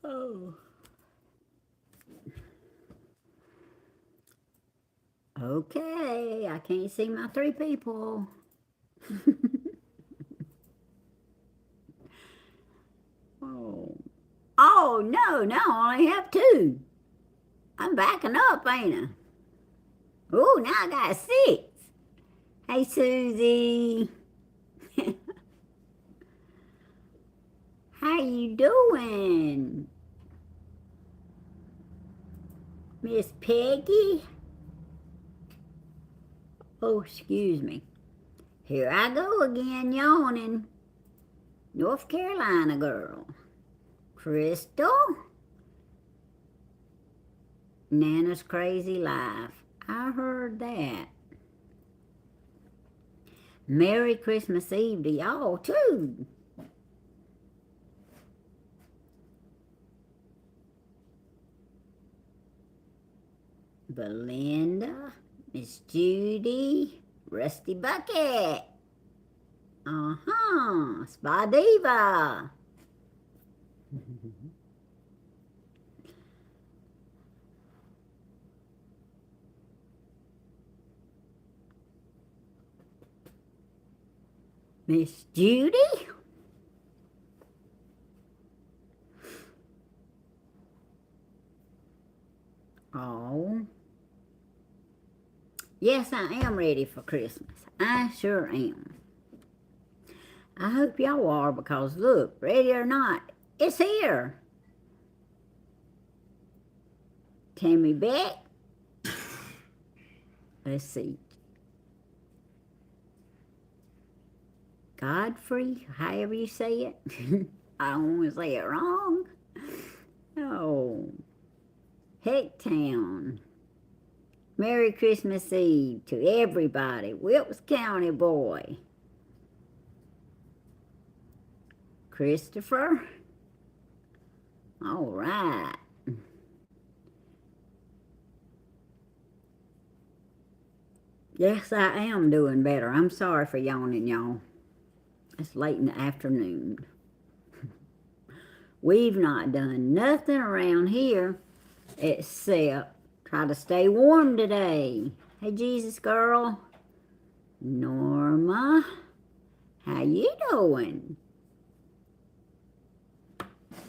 Oh. Okay, I can't see my 3 people. Oh. Oh, no, I only have 2. I'm backing up, ain't I? Oh, now I got 6. Hey, Susie. How you doing? Miss Peggy? Oh, excuse me. Here I go again, yawning. North Carolina girl. Crystal? Nana's Crazy Life. I heard that. Merry Christmas Eve to y'all, too. Belinda, Miss Judy, Rusty Bucket. Spa Diva. Miss Judy? Oh. Yes, I am ready for Christmas. I sure am. I hope y'all are, because look, ready or not, it's here. Tammy Beck. Let's see. Godfrey, however you say it. I don't want to say it wrong. Oh. Hecktown. Merry Christmas Eve to everybody. Wilkes County boy. Christopher. All right. Yes, I am doing better. I'm sorry for yawning, y'all. It's late in the afternoon. We've not done nothing around here except try to stay warm today. Hey, Jesus girl. Norma. How you doing?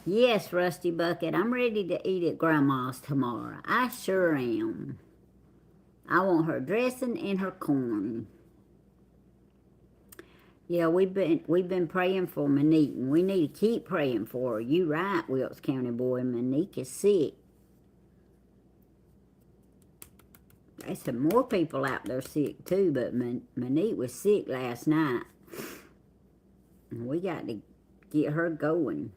Yes, Rusty Bucket, I'm ready to eat at Grandma's tomorrow. I sure am. I want her dressing and her corn. Yeah, we've been praying for Monique, and we need to keep praying for her. You right, Wilkes County boy. Monique is sick. There's some more people out there sick too, but Monique was sick last night. And we got to get her going.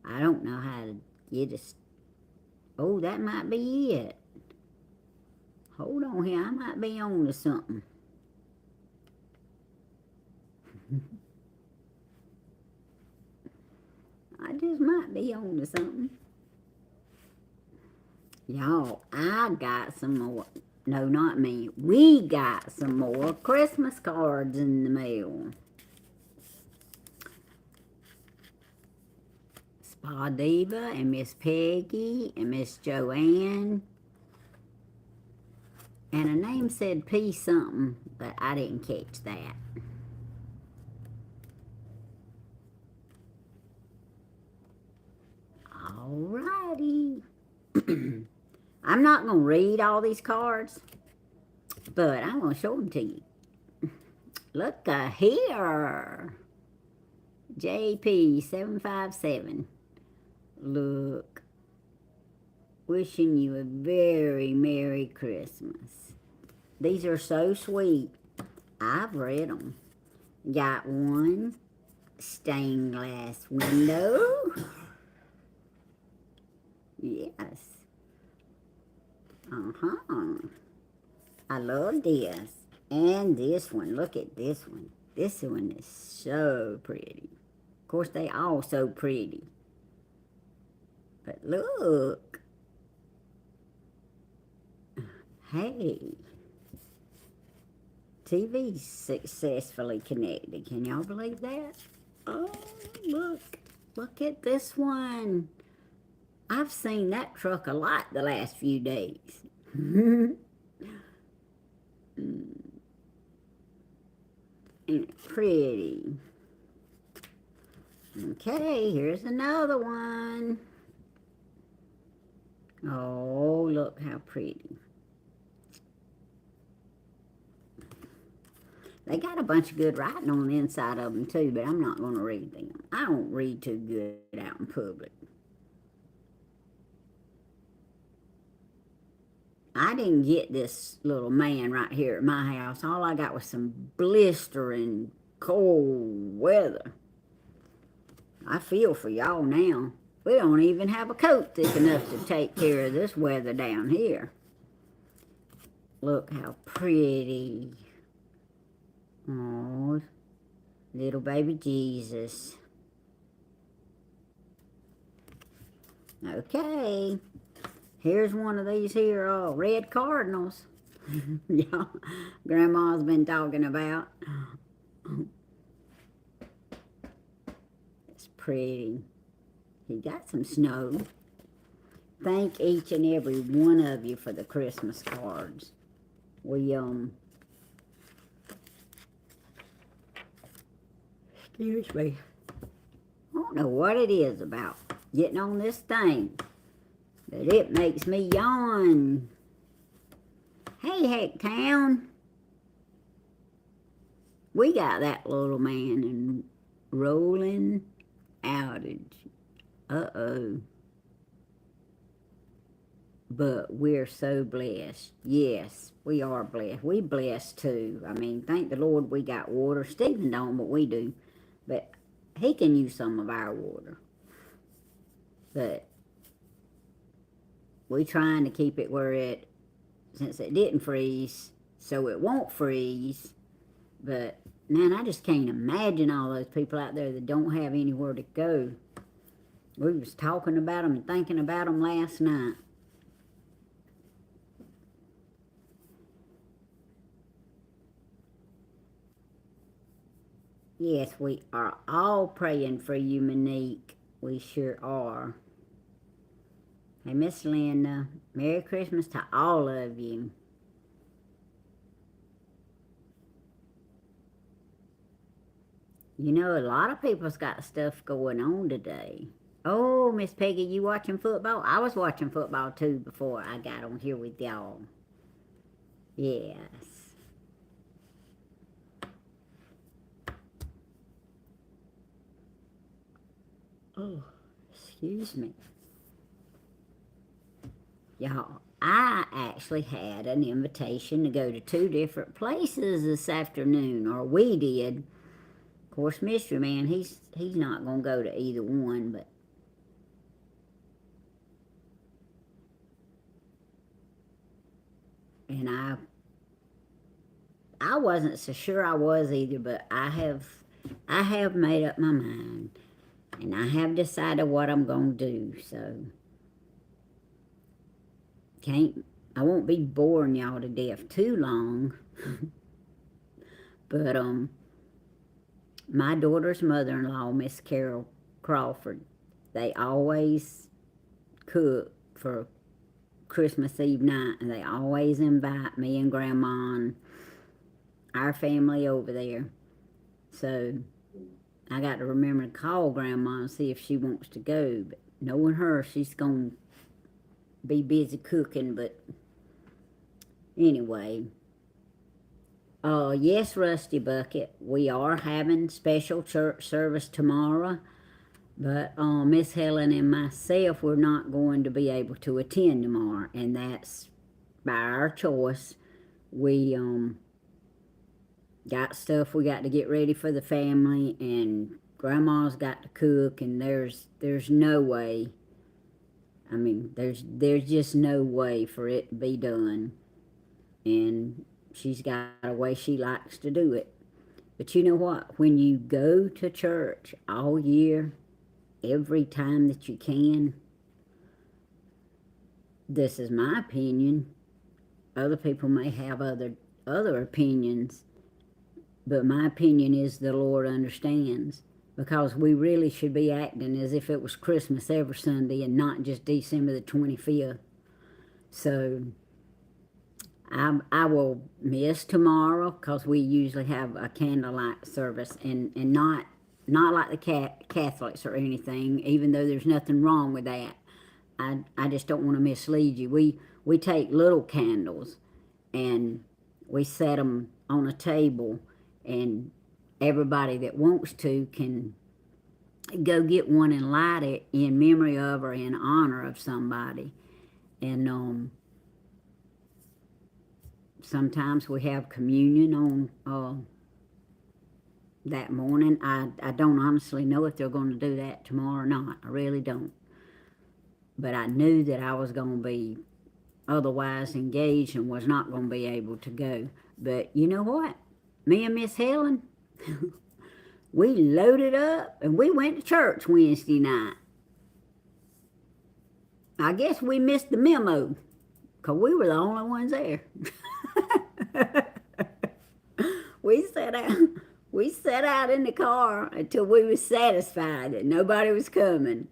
I don't know how to get us. Oh, that might be it. Hold on here, I might be on to something. I just might be on to something. Y'all, I got some more. No, not me. We got some more Christmas cards in the mail. Spa Diva and Miss Peggy and Miss Joanne. And a name said P something, but I didn't catch that. Alrighty. I'm not going to read all these cards, but I'm going to show them to you. Look here. JP757. Look. Wishing you a very Merry Christmas. These are so sweet. I've read them. Got one. Stained glass window. Yes. I love this. And this one. Look at this one. This one is so pretty. Of course, they all so pretty. But look. Hey. TV's successfully connected. Can y'all believe that? Oh, look at this one. I've seen that truck a lot the last few days. Ain't it pretty? Okay, here's another one. Oh, look how pretty. They got a bunch of good writing on the inside of them too, but I'm not going to read them. I don't read too good out in public. I didn't get this little man right here at my house. All I got was some blistering cold weather. I feel for y'all now. We don't even have a coat thick enough to take care of this weather down here. Look how pretty. Oh, little baby Jesus. Okay. Here's one of these here red cardinals. Yeah, Grandma's been talking about. It's pretty. He got some snow. Thank each and every one of you for the Christmas cards. We, excuse me. I don't know what it is about getting on this thing, but it makes me yawn. Hey, Heck Town. We got that little man in rolling outage. Uh-oh. But we're so blessed. Yes, we are blessed. We blessed too. I mean, thank the Lord we got water. Stephen don't, but we do. But he can use some of our water. But we trying to keep it where it, since it didn't freeze, so it won't freeze. But, man, I just can't imagine all those people out there that don't have anywhere to go. We was talking about them and thinking about them last night. Yes, we are all praying for you, Monique. We sure are. Hey, Miss Linda, Merry Christmas to all of you. You know, a lot of people's got stuff going on today. Oh, Miss Peggy, you watching football? I was watching football too before I got on here with y'all. Yes. Oh, excuse me. Y'all, I actually had an invitation to go to 2 different places this afternoon, or we did. Of course, Mystery Man, he's not going to go to either one, but and I wasn't so sure I was either, but I have made up my mind, and I have decided what I'm going to do, so I won't be boring y'all to death too long. But my daughter's mother-in-law, Miss Carol Crawford, they always cook for Christmas Eve night, and they always invite me and Grandma and our family over there. So I got to remember to call Grandma and see if she wants to go. But knowing her, she's going to be busy cooking. But anyway, yes, Rusty Bucket, we are having special church service tomorrow. But Miss Helen and myself, we're not going to be able to attend tomorrow, and that's by our choice. We got stuff we got to get ready for the family, and Grandma's got to cook, and there's no way. I mean, there's just no way for it to be done, and she's got a way she likes to do it. But you know what? When you go to church all year, every time that you can, this is my opinion. Other people may have other opinions, But my opinion is the Lord understands, because we really should be acting as if it was Christmas every Sunday and not just December the 25th. So I will miss tomorrow, because we usually have a candlelight service, and not like the Catholics or anything, even though there's nothing wrong with that. I just don't want to mislead you. We take little candles and we set them on a table, and everybody that wants to can go get one and light it in memory of or in honor of somebody. And sometimes we have communion on that morning. I don't honestly know if they're going to do that tomorrow or not. I really don't. But I knew that I was going to be otherwise engaged and was not going to be able to go. But you know what? Me and Miss Helen, we loaded up and we went to church Wednesday night. I guess we missed the memo, because we were the only ones there. We sat out in the car until we was satisfied that nobody was coming.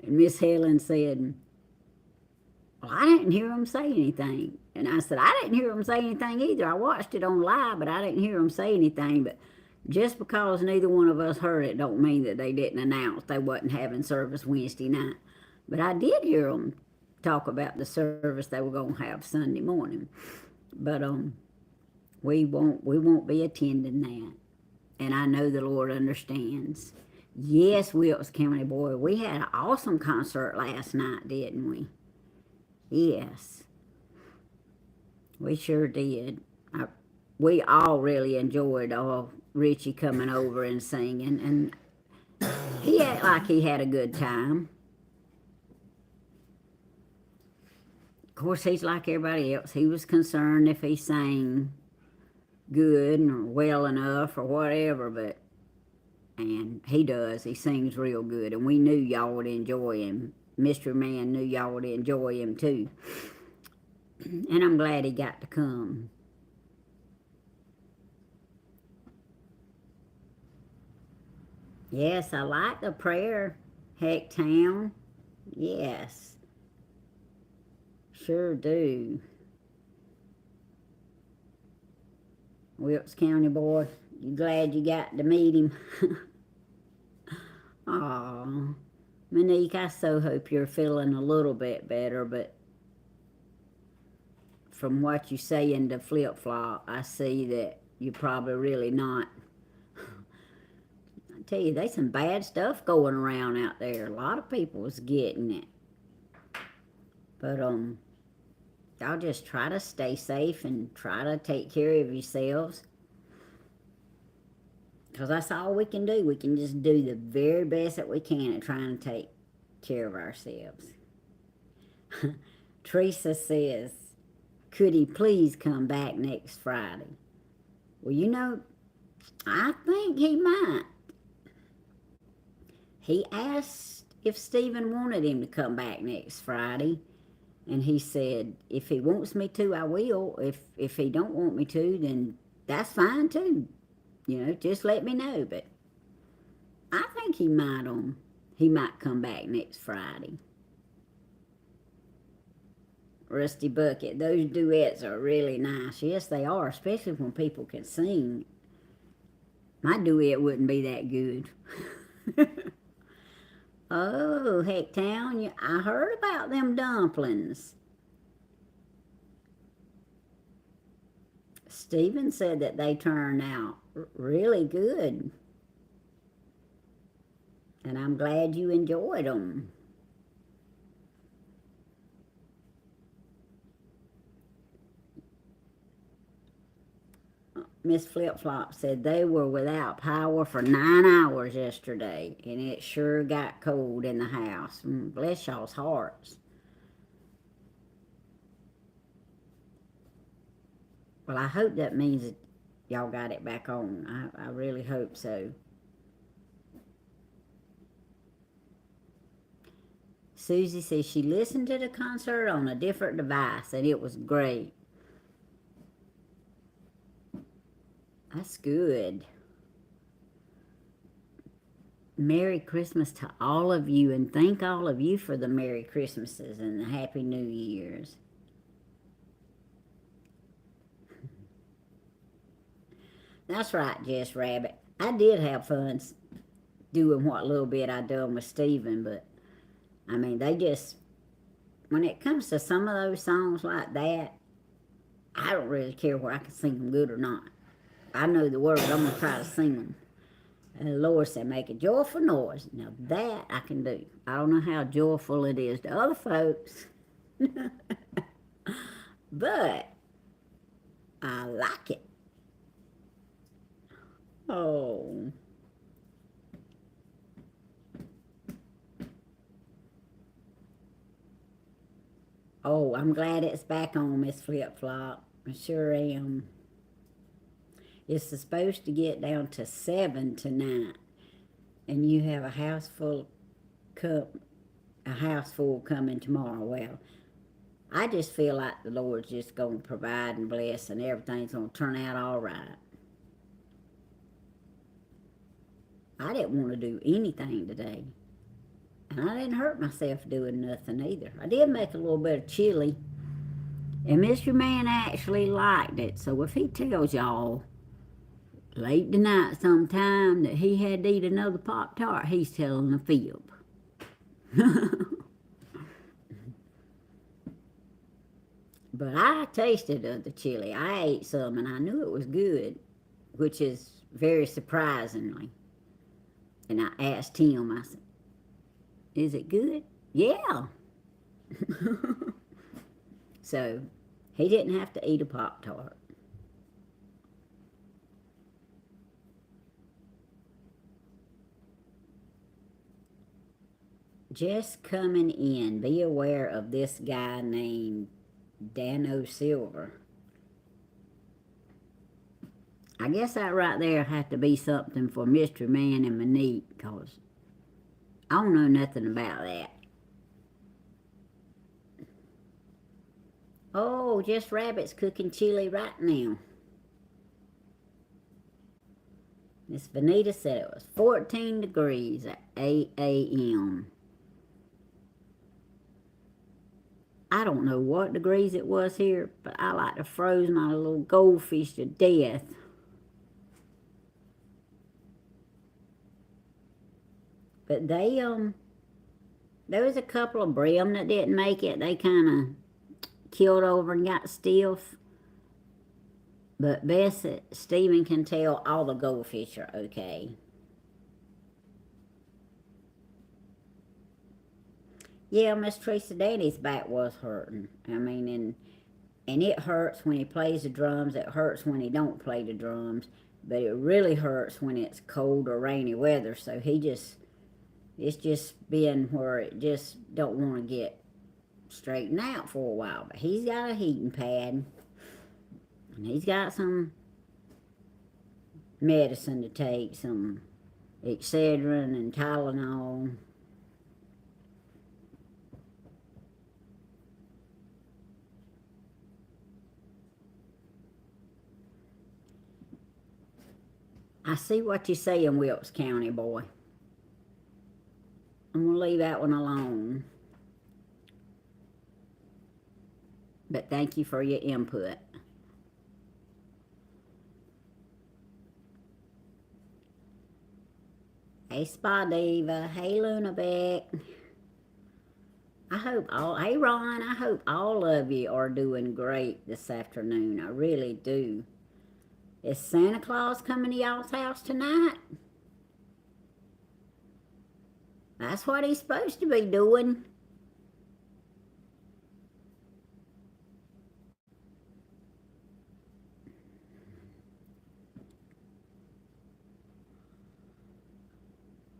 And Miss Helen said, well, I didn't hear them say anything. And I said, I didn't hear them say anything either. I watched it on live, but I didn't hear them say anything. But just because neither one of us heard it don't mean that they didn't announce they wasn't having service Wednesday night. But I did hear them talk about the service they were going to have Sunday morning. But we won't be attending that. And I know the Lord understands. Yes, Wilkes County, boy, we had an awesome concert last night, didn't we? Yes, we sure did. We all really enjoyed Richie coming over and singing, and he acted like he had a good time. Of course, he's like everybody else. He was concerned if he sang good or well enough or whatever, and he does. He sings real good, and we knew y'all would enjoy him. Mystery Man knew y'all would enjoy him too. And I'm glad he got to come. Yes, I like the prayer, Heck Town. Yes, sure do. Wilkes County boy, you glad you got to meet him? Aw, Monique, I so hope you're feeling a little bit better, but from what you say in the flip-flop, I see that you're probably really not. I tell you, there's some bad stuff going around out there. A lot of people is getting it. But y'all just try to stay safe and try to take care of yourselves. Because that's all we can do. We can just do the very best that we can at trying to take care of ourselves. Teresa says, could he please come back next Friday? Well, you know, I think he might. He asked if Stephen wanted him to come back next Friday. And he said, if he wants me to, I will. If he don't want me to, then that's fine too. You know, just let me know. But I think he might come back next Friday. Rusty Bucket, those duets are really nice. Yes, they are, especially when people can sing. My duet wouldn't be that good. Oh, Heck Town, I heard about them dumplings. Stephen said that they turned out really good. And I'm glad you enjoyed them. Miss Flip Flop said they were without power for 9 hours yesterday, and it sure got cold in the house. Bless y'all's hearts. Well, I hope that means that y'all got it back on. I really hope so. Susie says she listened to the concert on a different device, and it was great. That's good. Merry Christmas to all of you, and thank all of you for the Merry Christmases and the Happy New Years. That's right, Jess Rabbit. I did have fun doing what little bit I done with Stephen, but I mean, they just, when it comes to some of those songs like that, I don't really care whether I can sing them good or not. I know the words, I'm going to try to sing them. And the Lord said, make a joyful noise. Now that I can do. I don't know how joyful it is to other folks, but I like it. Oh. Oh, I'm glad it's back on, Miss Flip Flop. I sure am. It's supposed to get down to 7 tonight, and you have a house full coming tomorrow. Well, I just feel like the Lord's just going to provide and bless, and everything's going to turn out all right. I didn't want to do anything today, and I didn't hurt myself doing nothing either. I did make a little bit of chili, and Mr. Man actually liked it, so if he tells y'all late tonight sometime that he had to eat another Pop-Tart, he's telling a fib. But I tasted of the chili. I ate some and I knew it was good, which is very surprisingly. And I asked him, I said, is it good? Yeah. So he didn't have to eat a Pop-Tart. Just coming in, be aware of this guy named Dano Silver. I guess that right there had to be something for Mystery Man and Monique, because I don't know nothing about that. Oh, Just Rabbit's cooking chili right now. Miss Vanita said it was 14 degrees at 8 a.m. I don't know what degrees it was here, but I like to froze my little goldfish to death. But there was a couple of brim that didn't make it. They kind of killed over and got stiff. But best that Stephen can tell all the goldfish are okay. Yeah, Miss Teresa, Daddy's back was hurting. I mean, and it hurts when he plays the drums. It hurts when he don't play the drums. But it really hurts when it's cold or rainy weather. So it's just been where it just don't want to get straightened out for a while. But he's got a heating pad. And he's got some medicine to take, some Excedrin and Tylenol. I see what you say in Wilkes County, boy. I'm going to leave that one alone. But thank you for your input. Hey, Spa Diva. Hey, Luna Beck. Hey, Ron, I hope all of you are doing great this afternoon. I really do. Is Santa Claus coming to y'all's house tonight? That's what he's supposed to be doing.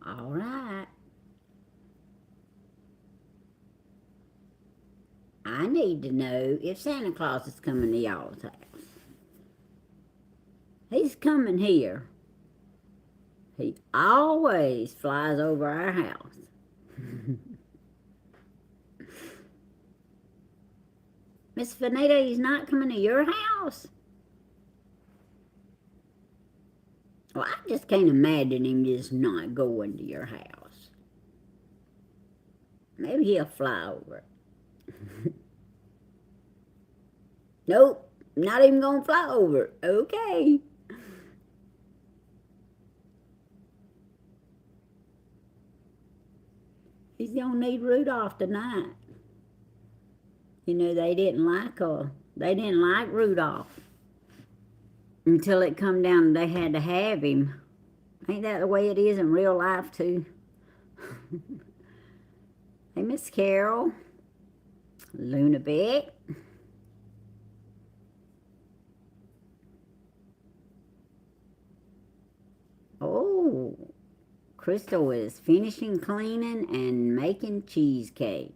All right. I need to know if Santa Claus is coming to y'all's house. He's coming here. He always flies over our house. Miss Vanita, he's not coming to your house? Well, I just can't imagine him just not going to your house. Maybe he'll fly over. Nope, not even gonna fly over. Okay. He's gonna need Rudolph tonight. You know, they didn't like Rudolph until it come down they had to have him. Ain't that the way it is in real life too? Hey, Miss Carol. Luna Beck. Oh, Crystal is finishing cleaning and making cheesecake.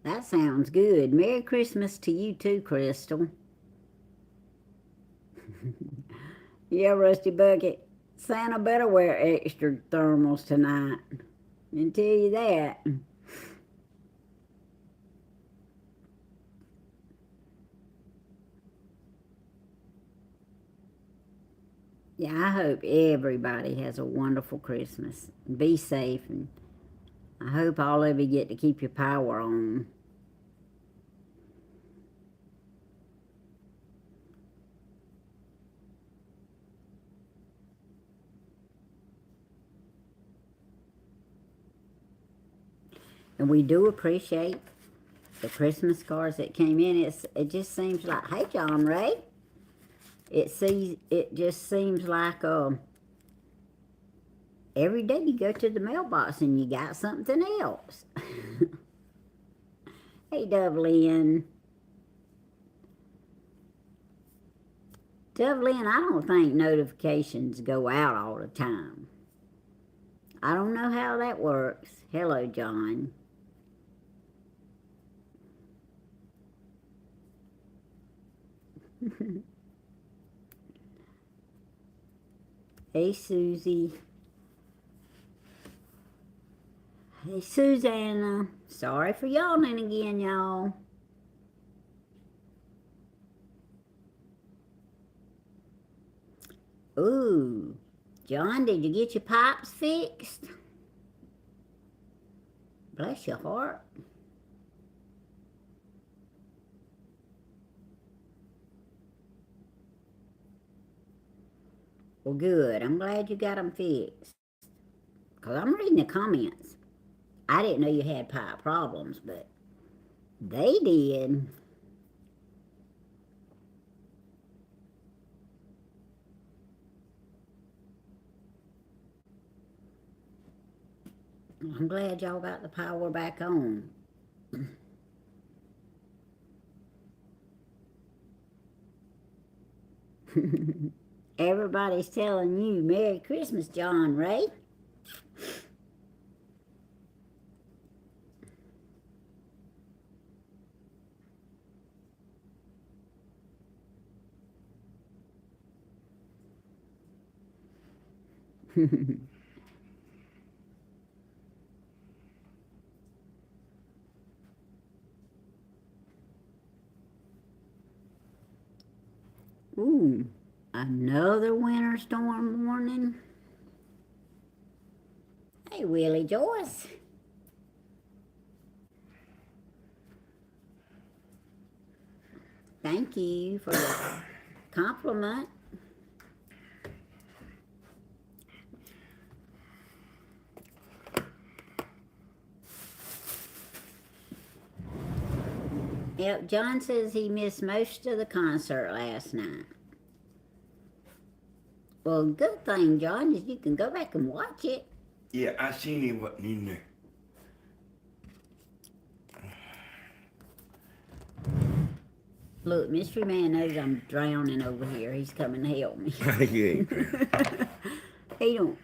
That sounds good. Merry Christmas to you too, Crystal. Yeah, Rusty Bucket. Santa better wear extra thermals tonight. I can tell you that. Yeah, I hope everybody has a wonderful Christmas. Be safe, and I hope all of you get to keep your power on. And we do appreciate the Christmas cards that came in. It just seems like, hey, John Ray. It just seems like every day you go to the mailbox and you got something else. Hey, Dublin. Dublin, I don't think notifications go out all the time. I don't know how that works. Hello, John. Hey, Susie. Hey, Susanna. Sorry for yawning again, y'all. Ooh. John, did you get your pipes fixed? Bless your heart. Well, good. I'm glad you got them fixed. Because I'm reading the comments. I didn't know you had pipe problems, but they did. I'm glad y'all got the power back on. Everybody's telling you Merry Christmas, John Ray. Ooh, another winter storm warning. Hey, Willie Joyce. Thank you for the compliment. Yep, John says he missed most of the concert last night. Well, good thing, John, is you can go back and watch it. Yeah, I seen he wasn't in there. Look, Mystery Man knows I'm drowning over here. He's coming to help me. You ain't drowning.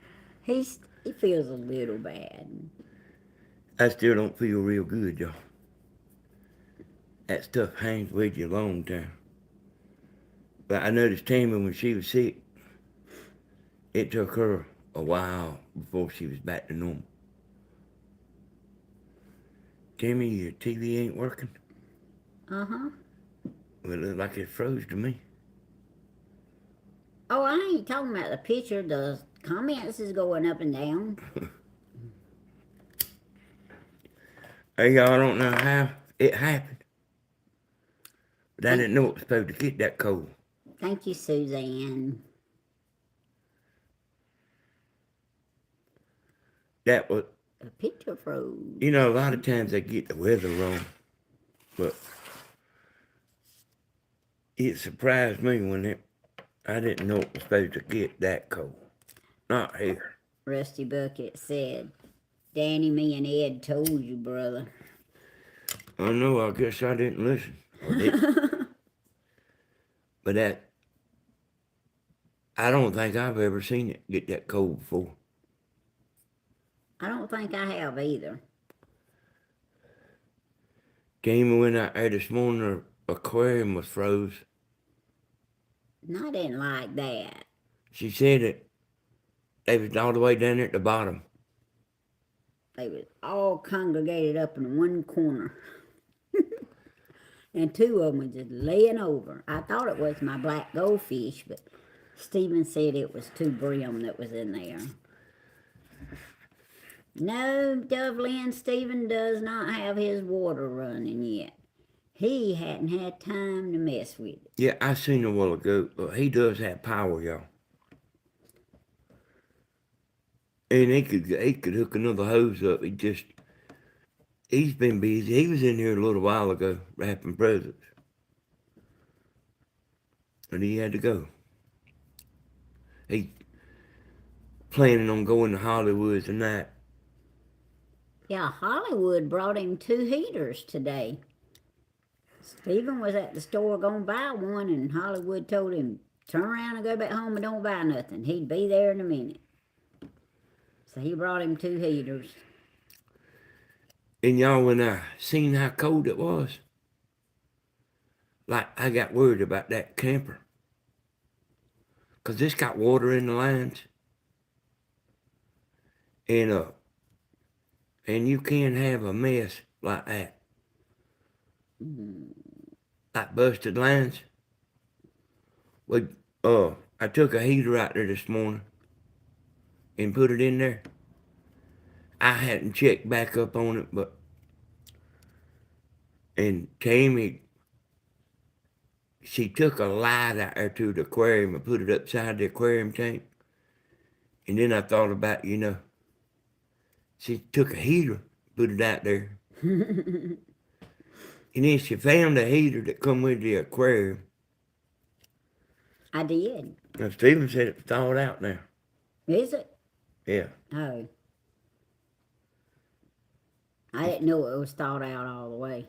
He feels a little bad. I still don't feel real good, y'all. That stuff hangs with you a long time. But I noticed Tammy when she was sick, it took her a while before she was back to normal. Tammy, your TV ain't working? Uh-huh. Well, it looks like it froze to me. Oh, I ain't talking about the picture. The comments is going up and down. Hey, y'all don't know how it happened, but I Thank, didn't know it was supposed to get that cold. thank you, Suzanne. That was, The picture froze. you know, a lot of times they get the weather wrong, but it surprised me when I didn't know it was supposed to get that cold. Not here. Rusty Bucket said, Danny, me and Ed told you, brother. I know, I guess I didn't listen. Or did. But I don't think I've ever seen it get that cold before. I don't think I have either. Jamie went out there this morning, her aquarium was froze. And I didn't like that. She said that they was all the way down there at the bottom. They was all congregated up in one corner. And two of them was just laying over. I thought it was my black goldfish, but Stephen said it was two brim that was in there. No, Dublin, Stephen does not have his water running yet. He hadn't had time to mess with it. Yeah, I seen a while ago. He does have power, y'all. And he could hook another hose up. He's been busy. He was in here a little while ago wrapping presents. And he had to go. He planning on going to Hollywood tonight. Yeah, Hollywood brought him 2 heaters today. Stephen was at the store going to buy one, and Hollywood told him, turn around and go back home and don't buy nothing. He'd be there in a minute. So he brought him 2 heaters. And y'all, when I seen how cold it was, like I got worried about that camper. Cause it's got water in the lines. And you can't have a mess like that. Like busted lines. I took a heater out there this morning and put it in there. I hadn't checked back up on it, and Tammy, she took a light out there to the aquarium and put it upside the aquarium tank. And then I thought about, she took a heater, put it out there. And then she found a heater that come with the aquarium. I did. Now, Stephen said it was thawed out now. Is it? Yeah. Oh. I didn't know it was thawed out all the way.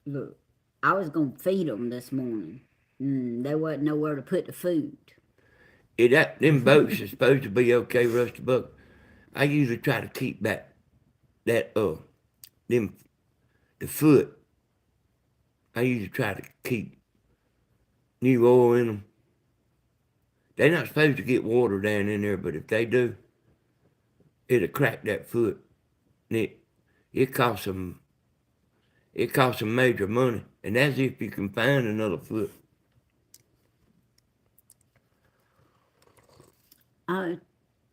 Look, I was going to feed them this morning. There wasn't nowhere to put the food. Them boats are supposed to be okay, Rusty Buck. I usually try to keep the foot. I usually try to keep new oil in them. They're not supposed to get water down in there, but if they do, it'll crack that foot. And it costs them major money. And that's if you can find another foot.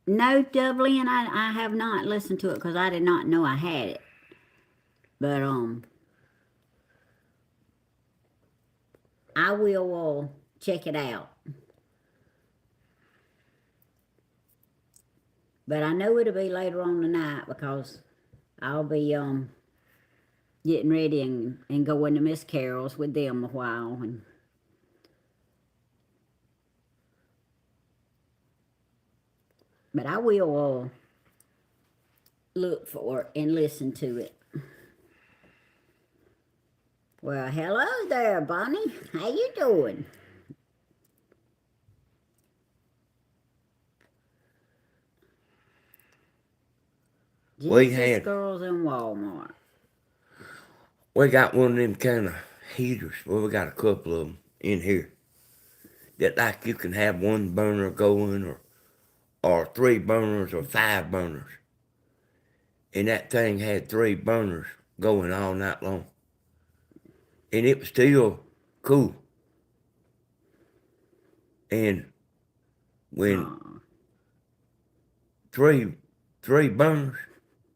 No, Dublin, I have not listened to it because I did not know I had it. But, I will check it out. But I know it'll be later on tonight because I'll be getting ready and going to Miss Carol's with them a while. But I will look for it and listen to it. Well, hello there, Bonnie. How you doing? Jesus Girls in Walmart. We got one of them kind of heaters. Well, we got a couple of them in here. That like you can have one burner going or 3 burners or 5 burners. And that thing had 3 burners going all night long. And it was still cool. And when Aw. three burners,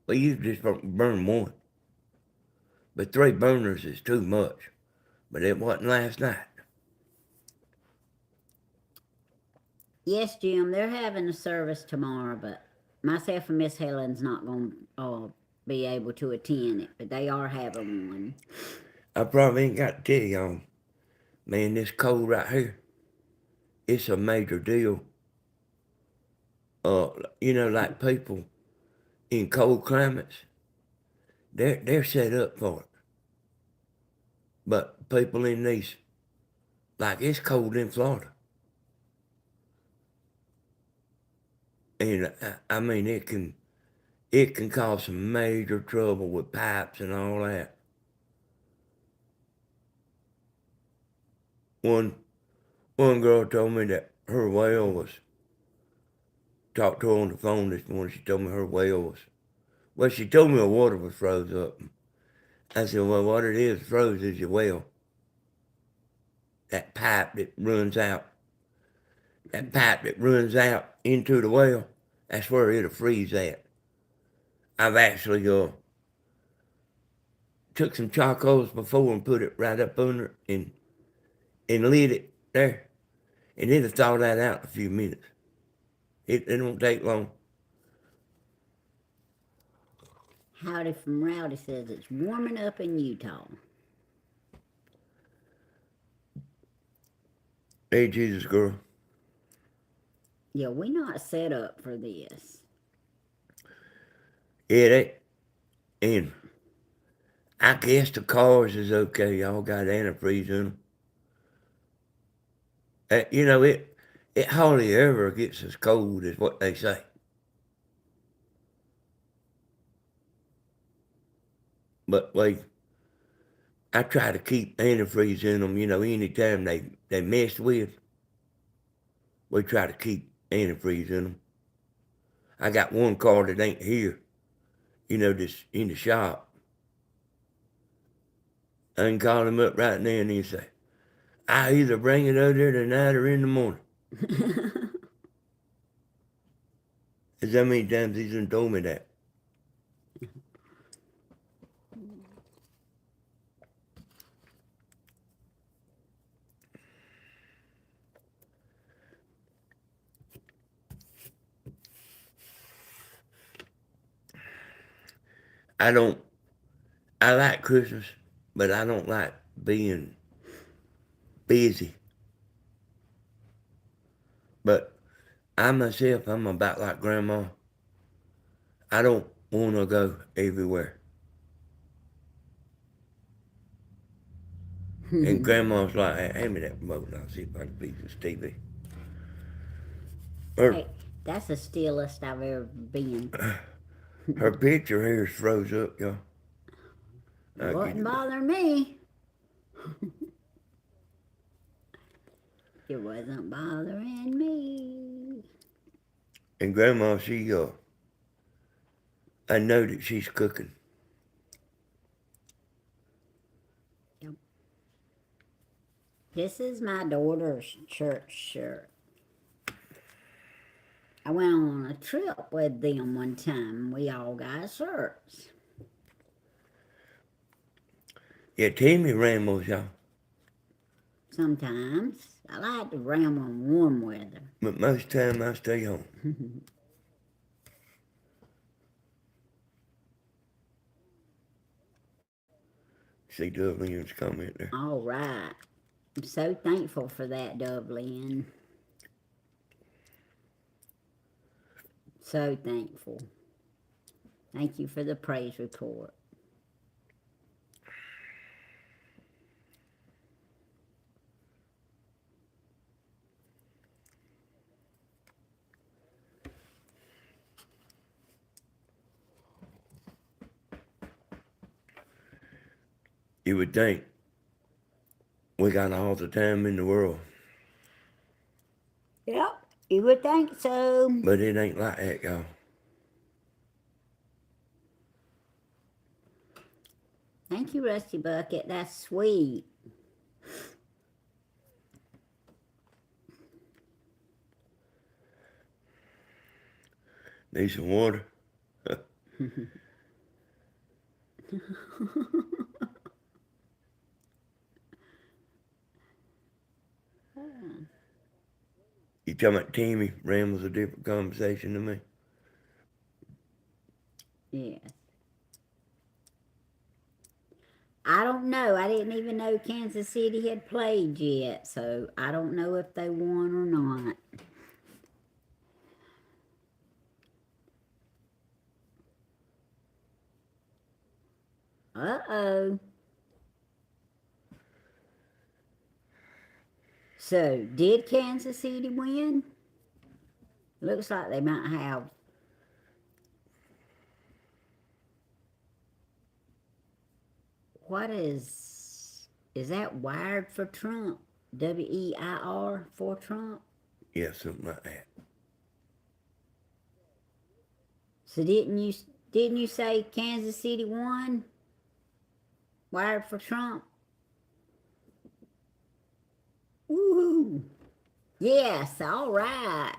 we usually just burn one. But 3 burners is too much. But it wasn't last night. Yes, Jim, they're having a service tomorrow, but myself and Miss Helen's not going to be able to attend it, but they are having one. I probably ain't got to tell y'all, man, this cold right here, it's a major deal. Like people in cold climates, they're set up for it. But people in these, like it's cold in Florida. And I mean, it can cause some major trouble with pipes and all that. One girl told me that her well was, talked to her on the phone this morning, she told me her well, she told me her water was froze up. I said, well, what it is froze is your well. That pipe that runs out into the well, that's where it'll freeze at. I've actually took some charcoals before and put it right up under it and lit it there. And it'll thaw that out in a few minutes. It don't take long. Howdy from Rowdy says it's warming up in Utah. Hey, Jesus, girl. Yeah, we not set up for this. Yeah, and I guess the cars is okay. Y'all got antifreeze in them. It hardly ever gets as cold as what they say. But I try to keep antifreeze in them, anytime they mess with, we try to keep antifreeze in them. I got one car that ain't here, just in the shop. I can call him up right now and he'll say, I either bring it over there tonight or in the morning. That's how many times he's done told me that. I like Christmas, but I don't like being busy. But I myself, I'm about like Grandma. I don't want to go everywhere. And Grandma's like, hey, hand me that remote and I'll see if I can beat this TV. Hey, that's the stillest I've ever been. Her picture here is froze up, y'all. Wouldn't bother me. It wasn't bothering me. And Grandma, I know that she's cooking. Yep. This is my daughter's church shirt. I went on a trip with them one time. We all got shirts. Yeah, Tammy rambles, y'all. Sometimes. I like to ramble in warm weather. But most time I stay home. See Dublin's comment there. All right. I'm so thankful for that, Dublin. So thankful. Thank you for the praise report. You would think we got all the time in the world. Yep, you would think so. But it ain't like that, y'all. Thank you, Rusty Bucket. That's sweet. Need some water? You talking about Tammy? Rambles a different conversation to me. Yes. I don't know. I didn't even know Kansas City had played yet, so I don't know if they won or not. Uh-oh. So, did Kansas City win? Looks like they might have. What is that wired for Trump? WEIR for Trump? Yeah, something like that. So didn't you say Kansas City won? Wired for Trump? Woohoo! Yes, all right.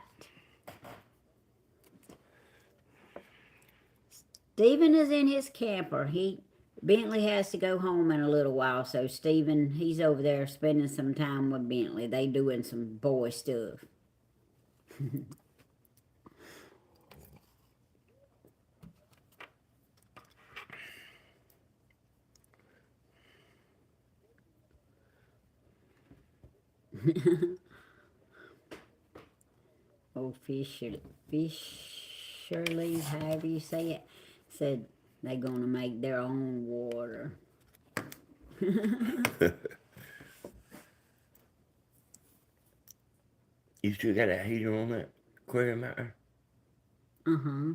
Stephen is in his camper. Bentley has to go home in a little while, so Stephen, he's over there spending some time with Bentley. They doing some boy stuff. Old Fisherly, however you say it, said they gonna make their own water. You still got a heater on that aquarium out there? Uh-huh.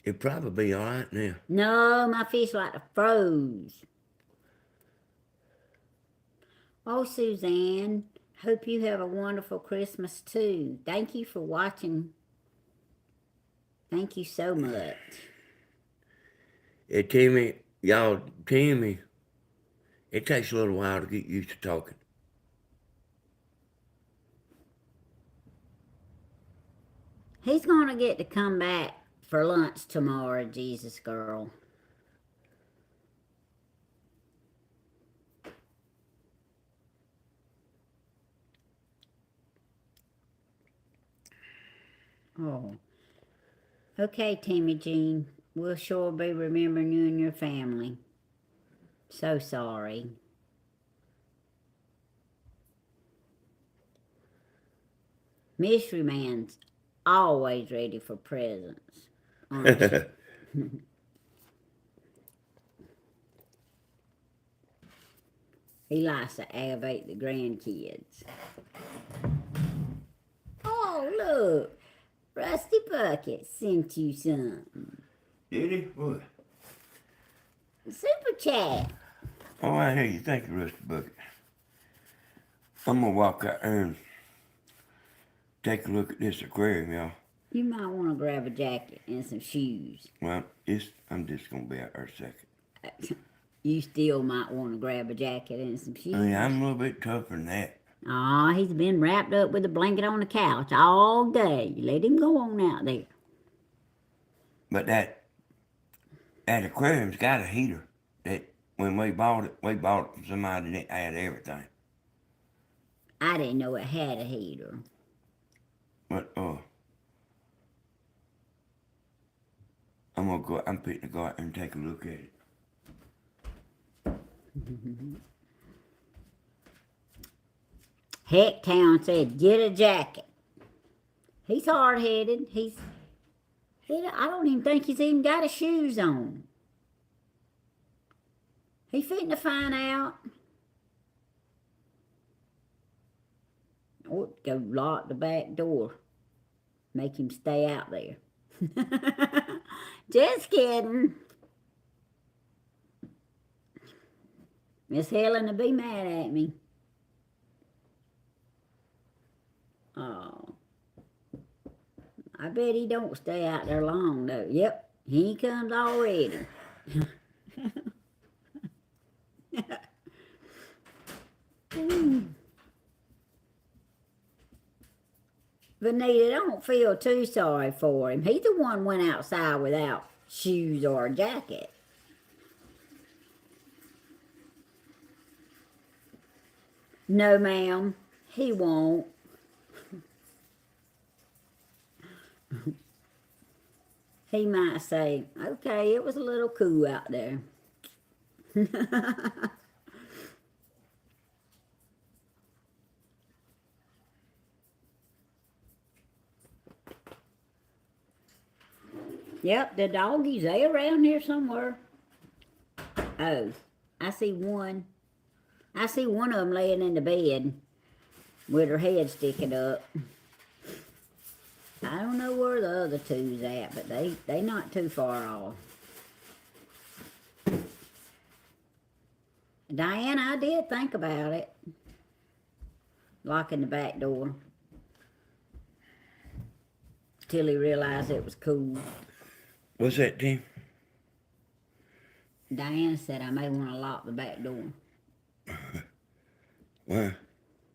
It'd probably be all right now. No, my fish like to froze. Oh, Suzanne, hope you have a wonderful Christmas too. Thank you for watching. Thank you so much. Tammy, Tammy, it takes a little while to get used to talking. He's gonna get to come back for lunch tomorrow, Jesus girl. Oh. Okay, Tammy Jean. We'll sure be remembering you and your family. So sorry. Mystery Man's always ready for presents, aren't you? He likes to aggravate the grandkids. Oh, look. Rusty Bucket sent you something. Did he? What? Super chat. Oh, I hear you. Thank you, Rusty Bucket. I'm gonna walk out there and take a look at this aquarium, y'all. You might want to grab a jacket and some shoes. Well, I'm just gonna be out there a second. You still might want to grab a jacket and some shoes. I mean, I'm a little bit tougher than that. Aw, he's been wrapped up with a blanket on the couch all day. Let him go on out there. But that aquarium's got a heater. That when we bought it from somebody that had everything. I didn't know it had a heater. But I'm fitting to go out there and take a look at it. Hecktown said, get a jacket. He's hard-headed. I don't even think he's even got his shoes on. He fitting to find out. Or go lock the back door. Make him stay out there. Just kidding. Miss Helen will be mad at me. Oh. I bet he don't stay out there long, though. Yep, he comes already. Vanita, don't feel too sorry for him. He the one went outside without shoes or a jacket. No, ma'am, he won't. He might say, okay, it was a little cool out there. Yep, the doggies, they around here somewhere. Oh, I see one. I see one of them laying in the bed with her head sticking up. I don't know where the other two's at, but they not too far off. Diane, I did think about it. Locking the back door. Till he realized it was cool. What's that, Tim? Diane said I may want to lock the back door. Why?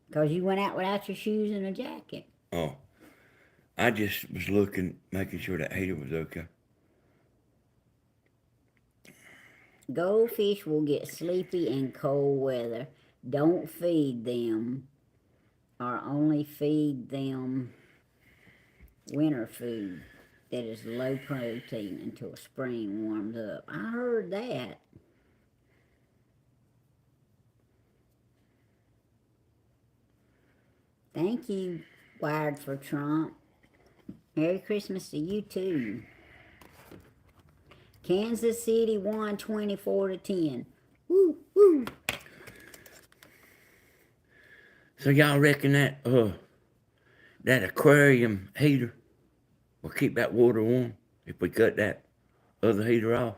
Because you went out without your shoes and a jacket. Oh. I just was looking, making sure that heater was okay. Goldfish will get sleepy in cold weather. Don't feed them, or only feed them winter food that is low protein until spring warms up. I heard that. Thank you, Wired for Trump. Merry Christmas to you too. Kansas City won 24-10. Woo, woo. So y'all reckon that aquarium heater will keep that water warm if we cut that other heater off?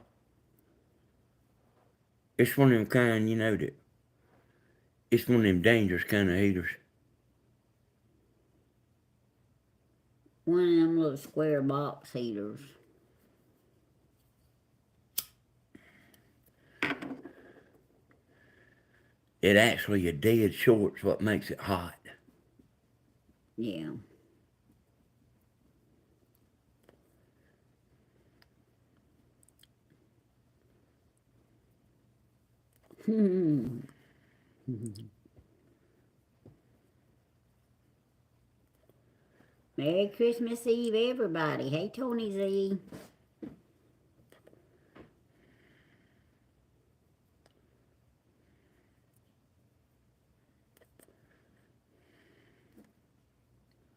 It's one of them kind, that it's one of them dangerous kind of heaters. One of them little square box heaters. It actually a dead short's what makes it hot. Yeah. Merry Christmas Eve, everybody. Hey, Tony Z.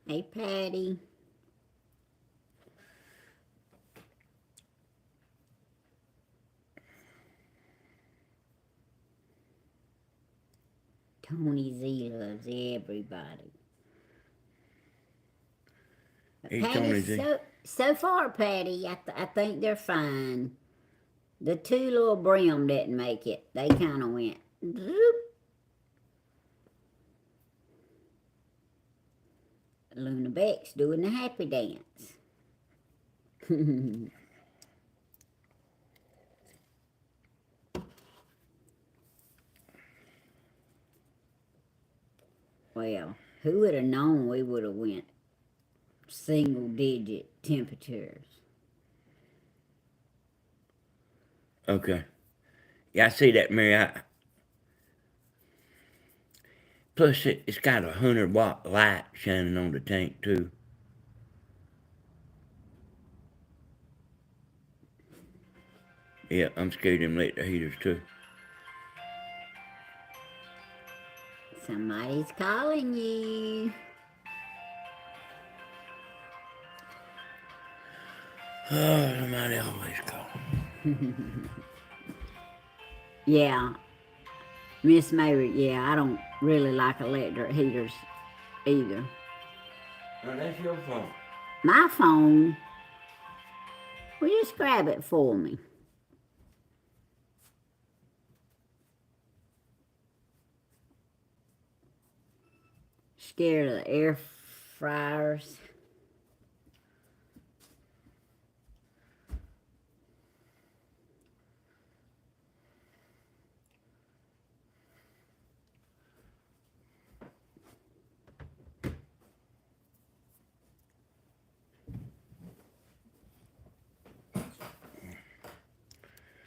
Hey, Patty. Tony Z loves everybody. Hey, Patty, Tony Z. so far, Patty, I think they're fine. The two little brim didn't make it. They kind of went zoop. Luna Beck's doing the happy dance. Well, who would have known we would have went single digit temperatures? Okay. Yeah, I see that, Mary. Plus, it's got a 100-watt light shining on the tank, too. Yeah, I'm scared of them electric heaters, too. Somebody's calling you. Oh, somebody always calling. Yeah, Miss Mary, yeah, I don't really like electric heaters either. Oh, that's your phone. My phone, well, just grab it for me. Scared of the air fryers.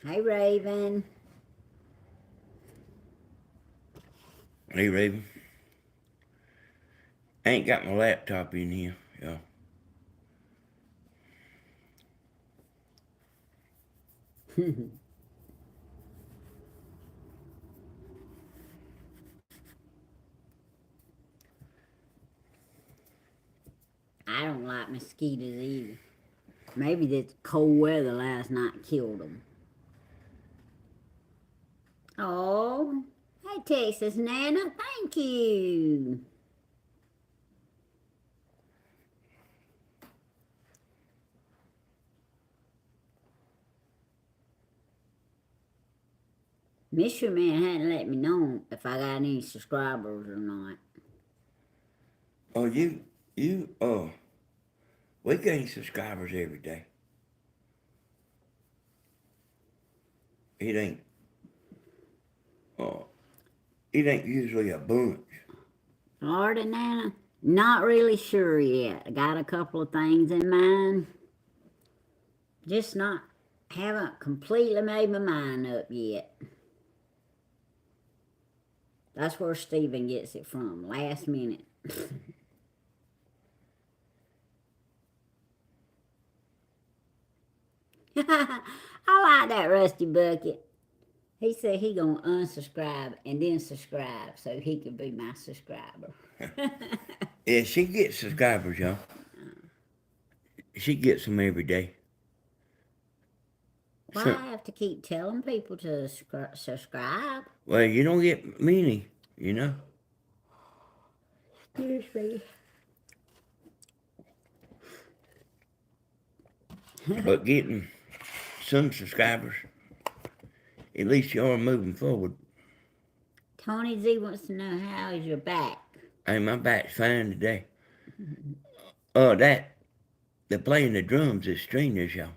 Hey, Raven. Hey, Raven. I ain't got my laptop in here, y'all. I don't like mosquitoes either. Maybe the cold weather last night killed them. Oh, hey, Texas Nana, thank you. Mystery Man hadn't let me know if I got any subscribers or not. Oh, we gain subscribers every day. It ain't, it ain't usually a bunch. Florida Nana, not really sure yet. I got a couple of things in mind. Just not, haven't completely made my mind up yet. That's where Steven gets it from, last minute. I like that Rusty Bucket. He said he gonna unsubscribe and then subscribe so he can be my subscriber. Yeah, she gets subscribers, y'all. She gets them every day. Why So, I have to keep telling people to subscribe? well, you don't get many, you know. Excuse me. But getting some subscribers, at least you are moving forward. Tony Z wants to know how is your back? Hey, my back's fine today. The playing the drums is strenuous, y'all.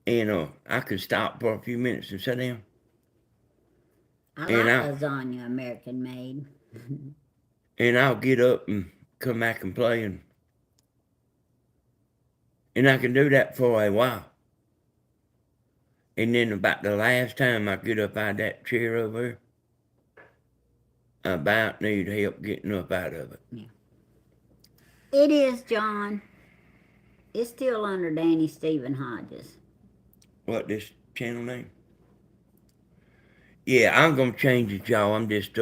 And I could stop for a few minutes and sit down. I And like I lasagna American made. and I'll get up and come back and play and I can do that for a while. And then about the last time I get up out of that chair over there, I about need help getting up out of it. Yeah. It is, John. It's still under Danny Stephen Hodges. What, this channel name? Yeah, I'm gonna change it, y'all. I'm just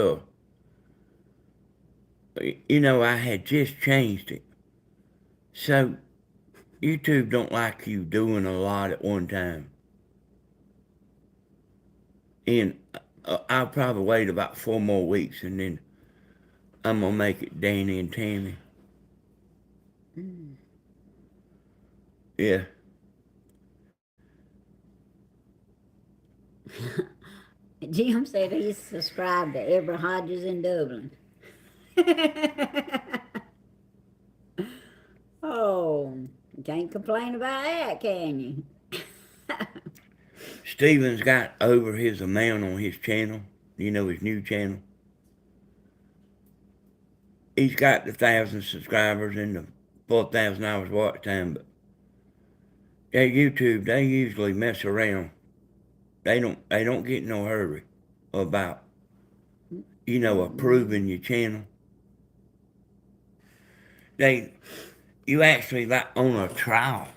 I had just changed it. So YouTube don't like you doing a lot at one time. And I'll probably wait about 4 more weeks and then I'm gonna make it Danny and Tammy. Yeah. Jim said he's subscribed to every Hodges in Dublin. Oh, you can't complain about that, can you? Steven's got over his amount on his channel. His new channel. He's got the 1,000 subscribers and the 4,000 hours watch time, but that YouTube, they usually mess around. They don't get no hurry about, approving your channel. You actually like on a trial.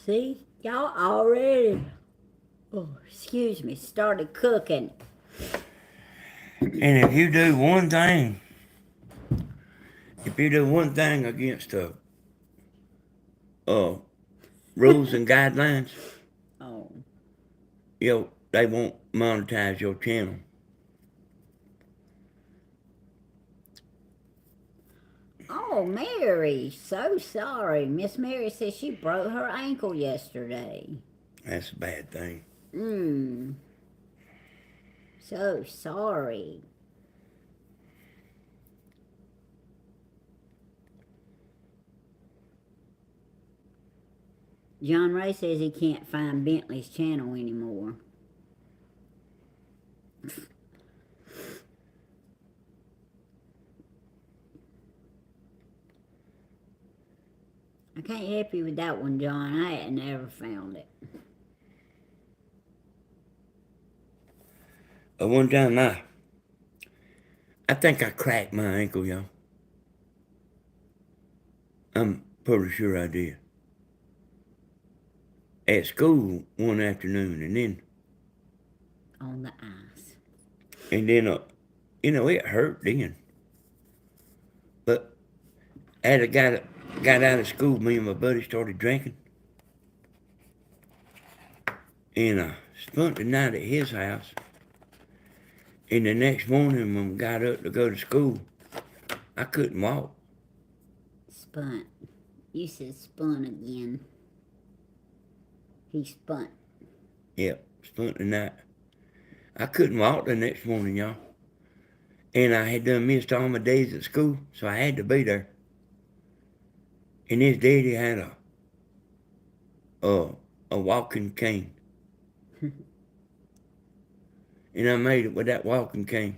See, y'all already, oh, excuse me, started cooking. And if you do one thing against the rules and guidelines, Oh. they won't monetize your channel. Oh, Mary, so sorry. Miss Mary says she broke her ankle yesterday. That's a bad thing. So sorry. John Ray says he can't find Bentley's channel anymore. can't help you with that one, John. I had never found it. One time I think I cracked my ankle, y'all. I'm pretty sure I did. At school one afternoon, On the ice. and then, it hurt then. But as I got out of school, me and my buddy started drinking, and I spent the night at his house. And the next morning, when we got up to go to school, I couldn't walk. Spunt. You said spun again. He spunt. Yep, spent the night. I couldn't walk the next morning, y'all. And I had done missed all my days at school, so I had to be there. And his daddy had a walking cane. And I made it with that walking cane.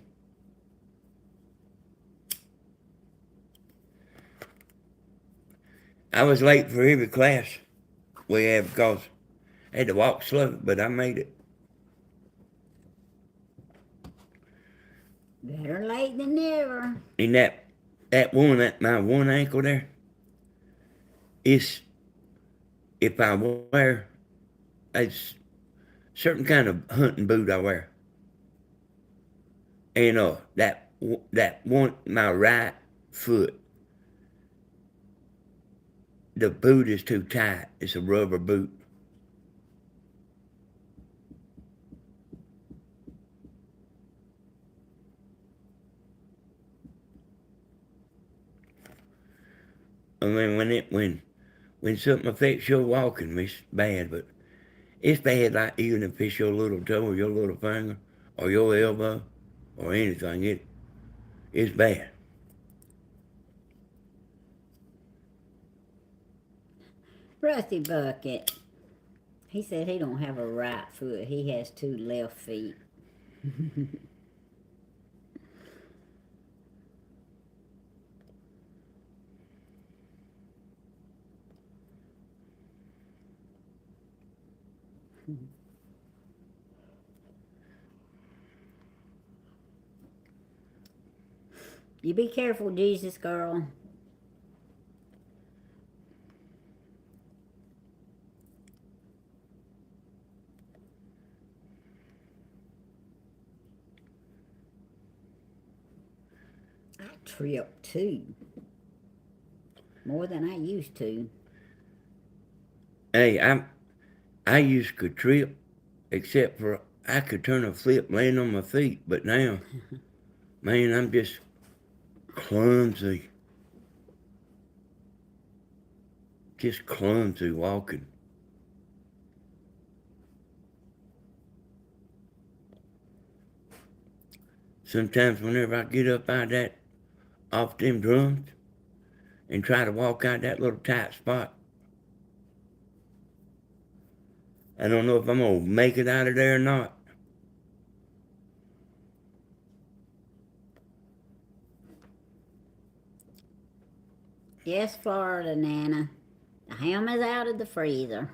I was late for every class we had because I had to walk slow, but I made it. Better late than never. And my one ankle there, is if I wear a certain kind of hunting boot I wear. And that one, my right foot, the boot is too tight. It's a rubber boot. I mean, when something affects your walking, it's bad, but it's bad like even if it's your little toe or your little finger or your elbow or anything, it's bad. Rusty Bucket. He said he don't have a right foot. He has two left feet. You be careful, Jesus girl. I tripped too. More than I used to. Hey, I used to trip, except for I could turn a flip laying on my feet, but now, man, I'm just clumsy. Just clumsy walking. Sometimes whenever I get up off them drums and try to walk out that little tight spot, I don't know if I'm going to make it out of there or not. Yes, Florida, Nana. The ham is out of the freezer.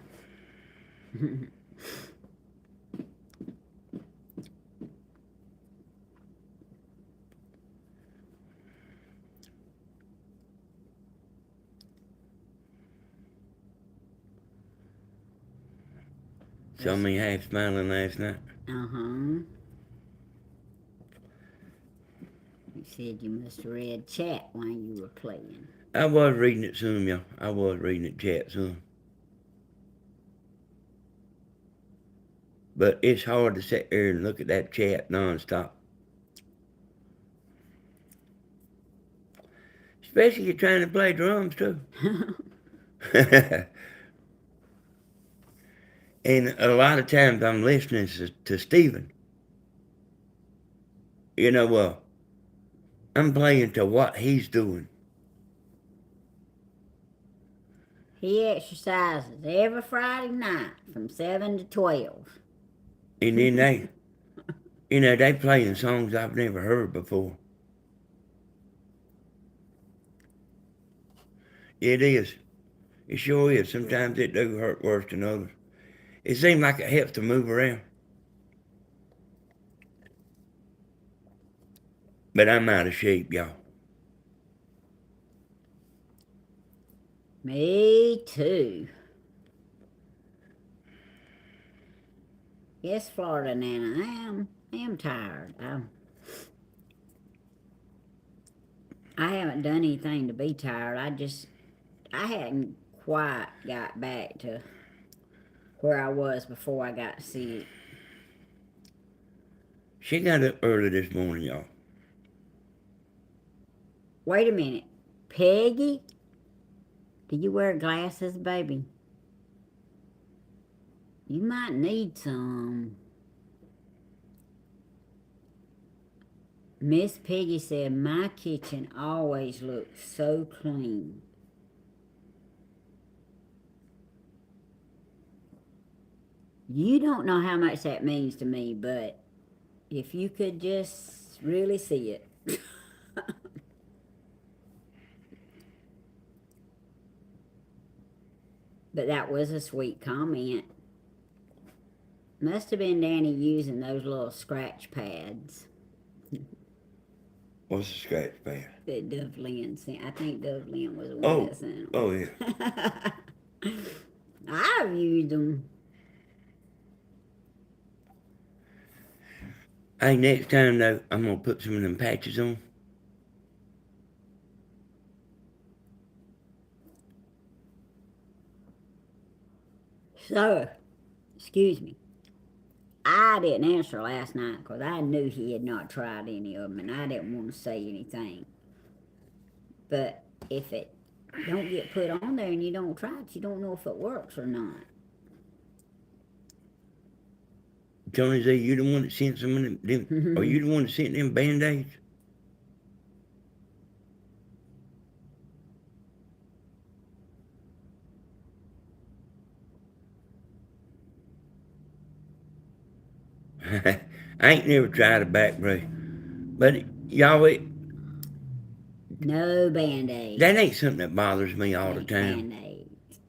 Saw me half smiling last night. You said you must have read chat while you were playing. I was reading it some, y'all. I was reading it chat some. But it's hard to sit there and look at that chat nonstop. Especially if you're trying to play drums too. And a lot of times I'm listening to Stephen. I'm playing to what he's doing. He exercises every Friday night from 7 to 12. And then they playing songs I've never heard before. It is It sure is. Sometimes it do hurt worse than others. It seems like it helps to move around. But I'm out of shape, y'all. Me too. Yes, Florida Nana, I am tired. I haven't done anything to be tired. I hadn't quite got back to where I was before I got sick. She got up early this morning, y'all. Wait a minute. Peggy? Do you wear glasses, baby? You might need some. Miss Peggy said, my kitchen always looks so clean. You don't know how much that means to me, but if you could just really see it. But that was a sweet comment. Must have been Danny using those little scratch pads. What's the scratch pad? That Dove Lynn sent. I think Dove Lynn was the one Oh, that sent them. oh yeah. I've used them. Hey, next time though, I'm gonna put some of them patches on. So, excuse me. I didn't answer last night because I knew he had not tried any of them and I didn't want to say anything. But if it don't get put on there and you don't try it, you don't know if it works or not. Johnny Z, you the one that sent some of them are you the one that sent them Band-Aids? I ain't never tried a back brace. But y'all, No Band-Aids. that ain't something that bothers me all the time. Band-Aids.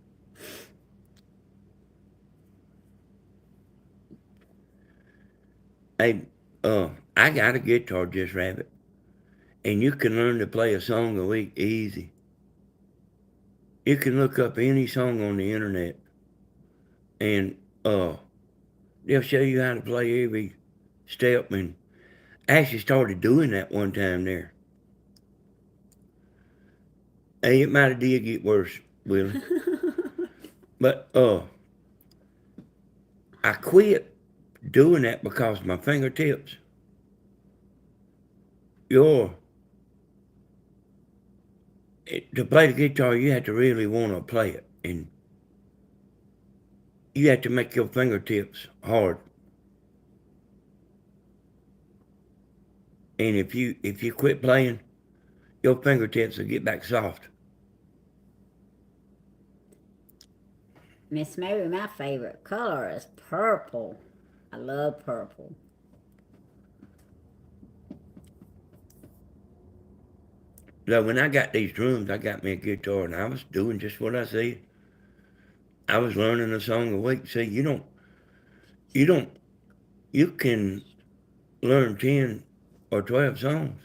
Hey, I got a guitar, Just Rabbit, and you can learn to play a song a week easy. You can look up any song on the internet, and they'll show you how to play every step. And I actually started doing that one time there. Hey, it might have did get worse, Willie. But I quit doing that because my fingertips, your to play the guitar, you have to really want to play it, and you have to make your fingertips hard. And if you quit playing, your fingertips will get back soft. Miss Mary, my favorite color is purple. I love purple. So when I got these drums, I got me a guitar, and I was doing just what I said. I was learning a song a week. See, you can learn 10 or 12 songs.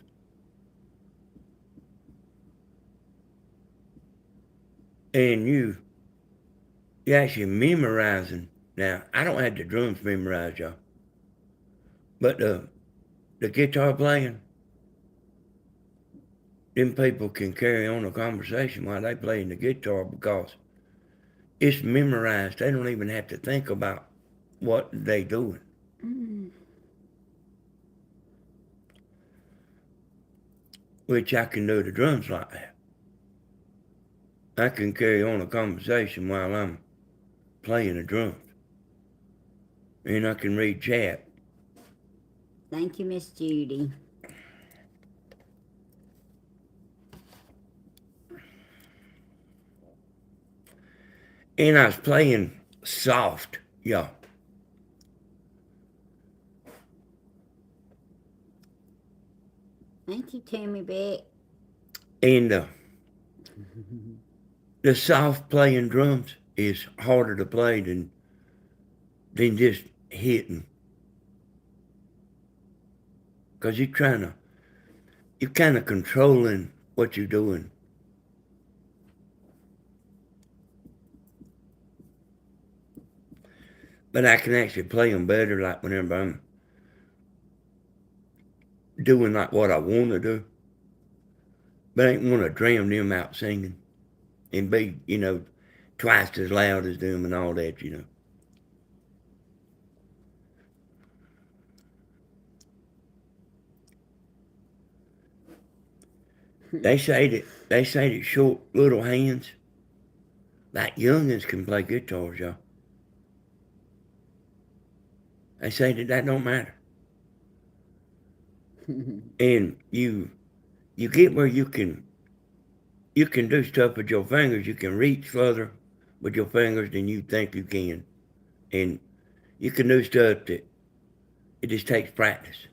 And you actually memorizing. Now, I don't have the drums memorized, y'all. But the guitar playing, them people can carry on a conversation while they playing the guitar because it's memorized. They don't even have to think about what they doing. Which I can do the drums like that. I can carry on a conversation while I'm playing the drums. And I can read chat. Thank you, Miss Judy. And I was playing soft, y'all. Thank you, Tammy Beck. And the soft playing drums is harder to play than just hitting, because you're kind of controlling what you're doing. But I can actually play them better, like whenever I'm doing like what I want to do. But I ain't want to drown them out singing and be, twice as loud as them and all that. They say that short little hands, like youngins, can play guitars, y'all. They say that don't matter, and you get where you can do stuff with your fingers. You can reach further with your fingers than you think you can, and you can do stuff that it just takes practice.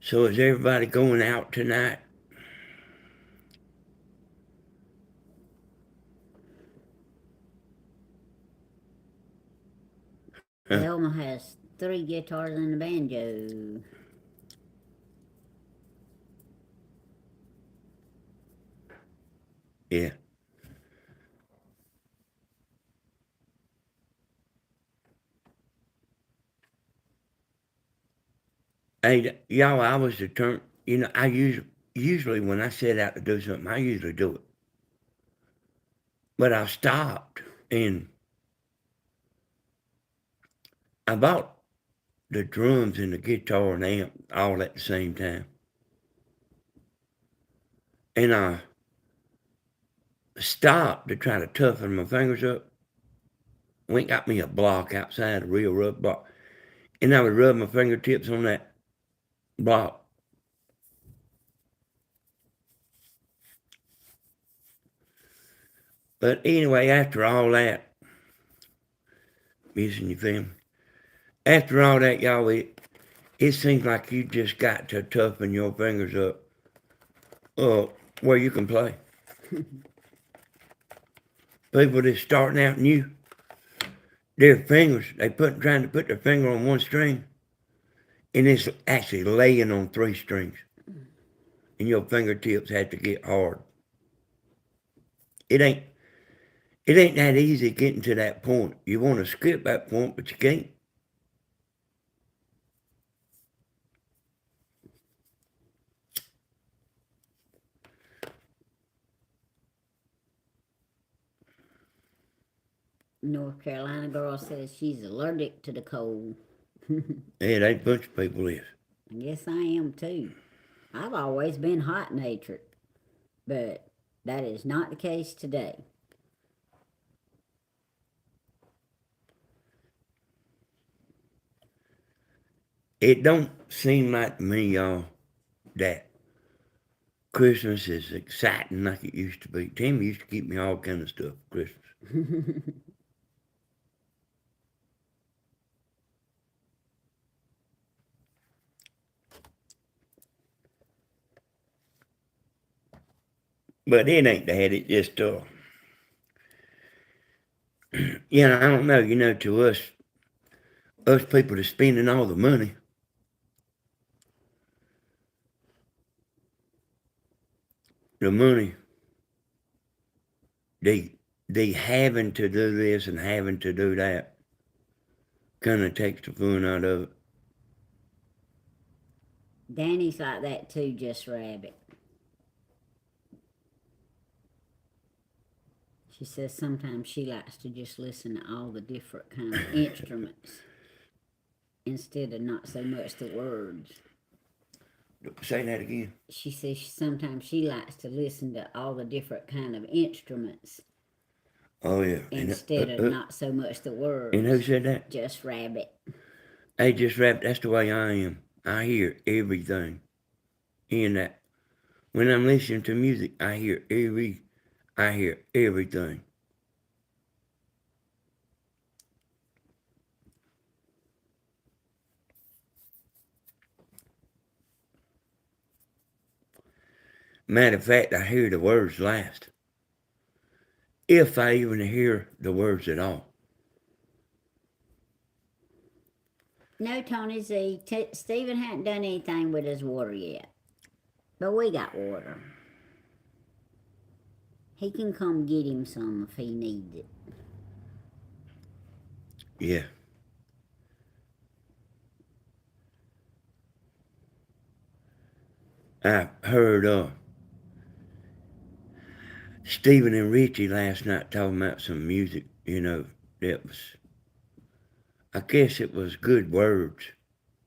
So is everybody going out tonight? Huh? Velma has 3 guitars and a banjo. Yeah. Hey, y'all, I was determined. I usually when I set out to do something, I usually do it. But I stopped and I bought the drums and the guitar and amp all at the same time. And I stopped to try to toughen my fingers up. Went got me a block outside, a real rough block. And I would rub my fingertips on that block. But anyway, after all that, missing your family. After all that, y'all, it seems like you just got to toughen your fingers up where you can play. People that's starting out new, their fingers, trying to put their finger on one string, and it's actually laying on 3 strings, and your fingertips have to get hard. It ain't it ain't that easy getting to that point. You want to skip that point, but you can't. North Carolina girl says she's allergic to the cold. Yeah, that bunch of people is. I guess I am too. I've always been hot natured, but that is not the case today. It don't seem like to me, y'all, that Christmas is exciting like it used to be. Tammy used to keep me all kind of stuff for Christmas. But it ain't that. It just, I don't know. To us people that's spending all the money, the money, they having to do this and having to do that, kind of takes the fun out of it. Danny's like that too, just rabbit. She says sometimes she likes to just listen to all the different kind of instruments instead of not so much the words. Say that again. She says sometimes she likes to listen to all the different kind of instruments Oh yeah. instead of not so much the words. And who said that? Just rabbit. Hey, just rabbit. That's the way I am. I hear everything in that. When I'm listening to music, I hear everything. Matter of fact, I hear the words last. If I even hear the words at all. No, Tony Z. Stephen hadn't done anything with his water yet. But we got water. He can come get him some if he needs it. Yeah. I heard Stephen and Richie last night talking about some music, that was, I guess it was good words,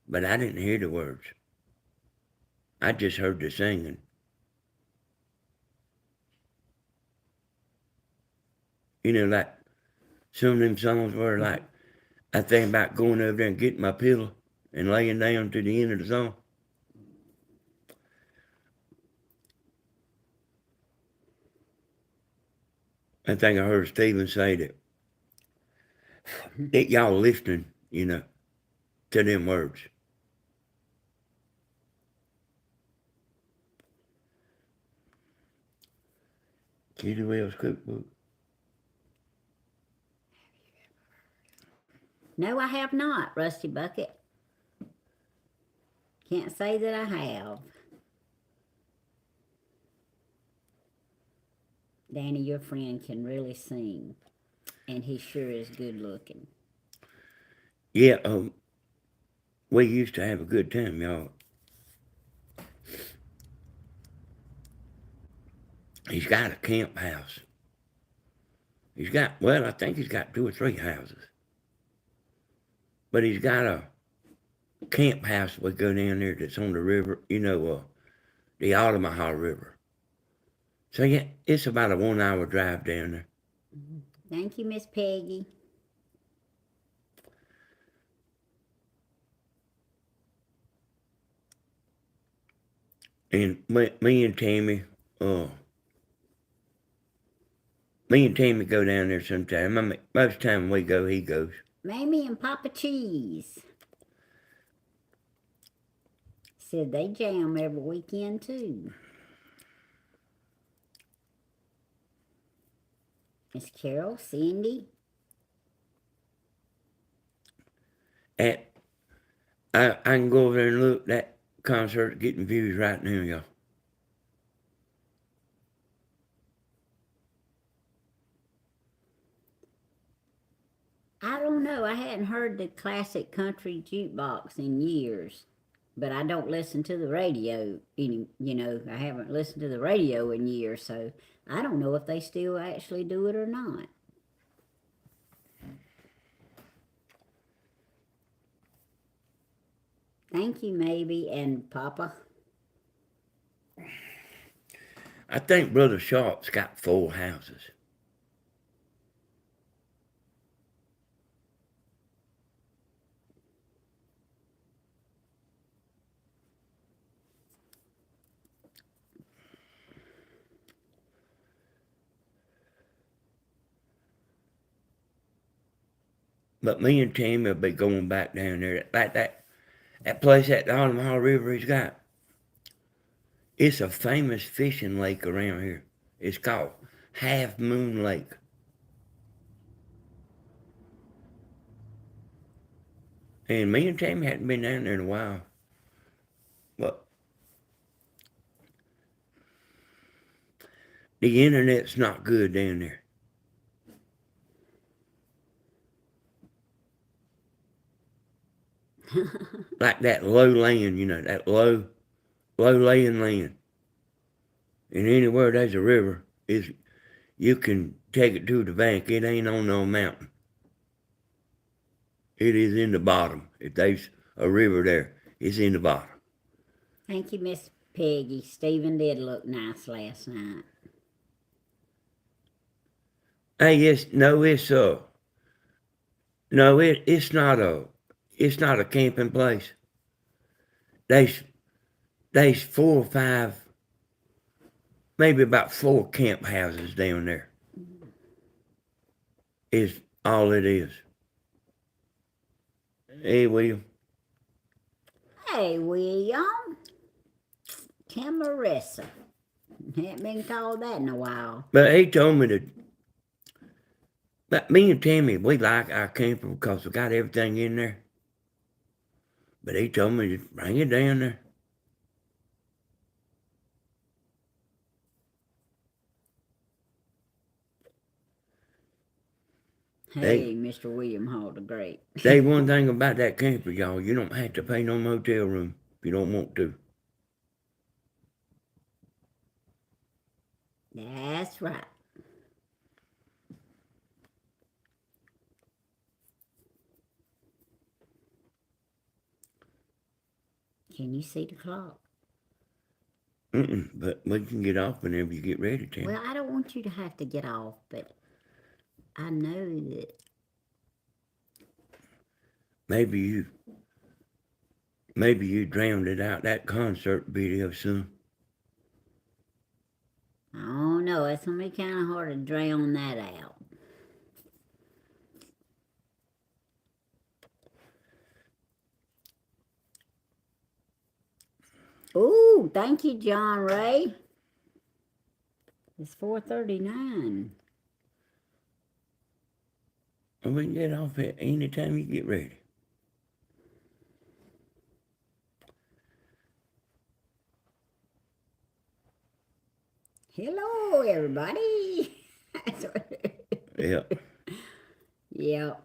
but I didn't hear the words. I just heard the singing. Like some of them songs were like, I think about going over there and getting my pillow and laying down to the end of the song. I think I heard Stephen say that y'all listening, to them words. Kitty Wells cookbook. No, I have not, Rusty Bucket. Can't say that I have. Danny, your friend can really sing, and he sure is good looking. Yeah, we used to have a good time, y'all. He's got a camp house. I think he's got 2 or 3 houses. But he's got a camp house we go down there that's on the river, the Altamaha River. So yeah, it's about a 1-hour drive down there. Thank you, Miss Peggy. And me and Tammy go down there sometime. Most time we go, he goes. Mamie and Papa Cheese said they jam every weekend too. Miss Carol, Cindy. I can go over there and look. That concert's getting views right now, y'all. I don't know. I hadn't heard the classic country jukebox in years, but I don't listen to the radio. I haven't listened to the radio in years, so I don't know if they still actually do it or not. Thank you, maybe, and Papa. I think Brother Sharp's got 4 houses. But me and Tammy will be going back down there. Like that place at the Altamaha River he's got. It's a famous fishing lake around here. It's called Half Moon Lake. And me and Tammy hadn't been down there in a while. But the internet's not good down there. Like that low land, that low laying land. And anywhere there's a river, you can take it to the bank. It ain't on no mountain. It is in the bottom. If there's a river there, it's in the bottom. Thank you, Miss Peggy. Stephen did look nice last night. Hey, it's not a camping place. there's 4 or 5, maybe about 4 camp houses down there. Is all it is. Hey, William. Hey, William. Camarissa. Haven't been called that in a while. But he told me that me and Tammy, we like our camper because we got everything in there. But he told me to bring it down there. Hey, Mr. William Hall the Great. Say one thing about that camper, y'all. You don't have to pay no motel room if you don't want to. That's right. Can you see the clock? But we can get off whenever you get ready, Tammy. Well, I don't want you to have to get off, but I know that maybe you drowned it out that concert video soon. I don't know. It's going to be kind of hard to drown that out. Ooh, thank you, John Ray. It's 4:39. And we can get off at any time you get ready. Hello, everybody. Yeah. Yep.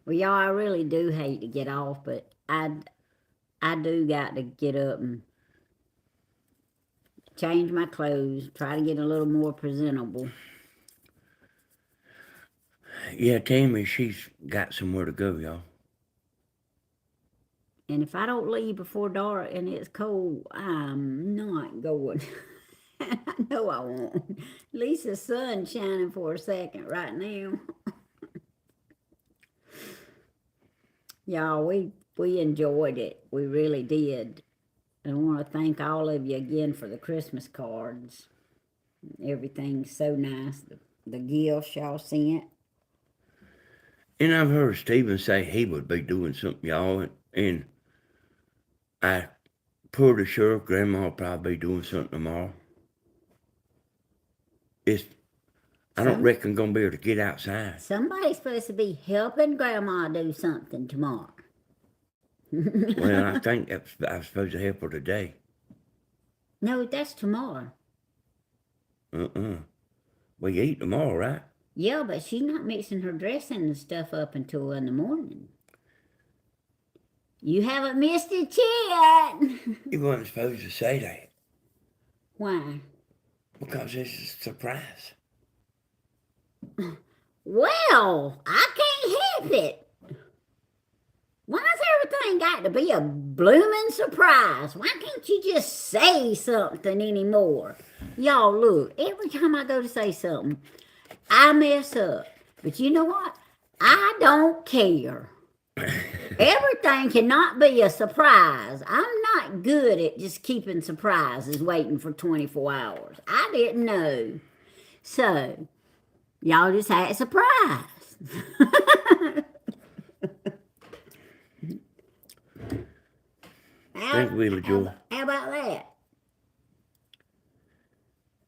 Well, y'all, I really do hate to get off, but I do got to get up and change my clothes, try to get a little more presentable. Yeah, Tammy, she's got somewhere to go, y'all. And if I don't leave before dark and it's cold, I'm not going. I know I won't. At least the sun's shining for a second right now. Y'all, we enjoyed it. We really did. I want to thank all of you again for the Christmas cards. Everything's so nice. The gifts y'all sent. And I've heard Stephen say he would be doing something, y'all, and I pretty sure Grandma will probably be doing something tomorrow. I don't reckon gonna be able to get outside. Somebody's supposed to be helping Grandma do something tomorrow. Well, I think I was supposed to help her today. No, that's tomorrow. We eat tomorrow, right? Yeah, but she's not mixing her dressing and stuff up until in the morning. You haven't missed it yet. You wasn't supposed to say that. Why? Because it's a surprise. Well, I can't help it. Why's everything got to be a blooming surprise? Why can't you just say something anymore? Y'all, look, every time I go to say something, I mess up. But you know what? I don't care. Everything cannot be a surprise. I'm not good at just keeping surprises waiting for 24 hours. I didn't know. So, y'all just had a surprise. Thank you, Joel. How about that?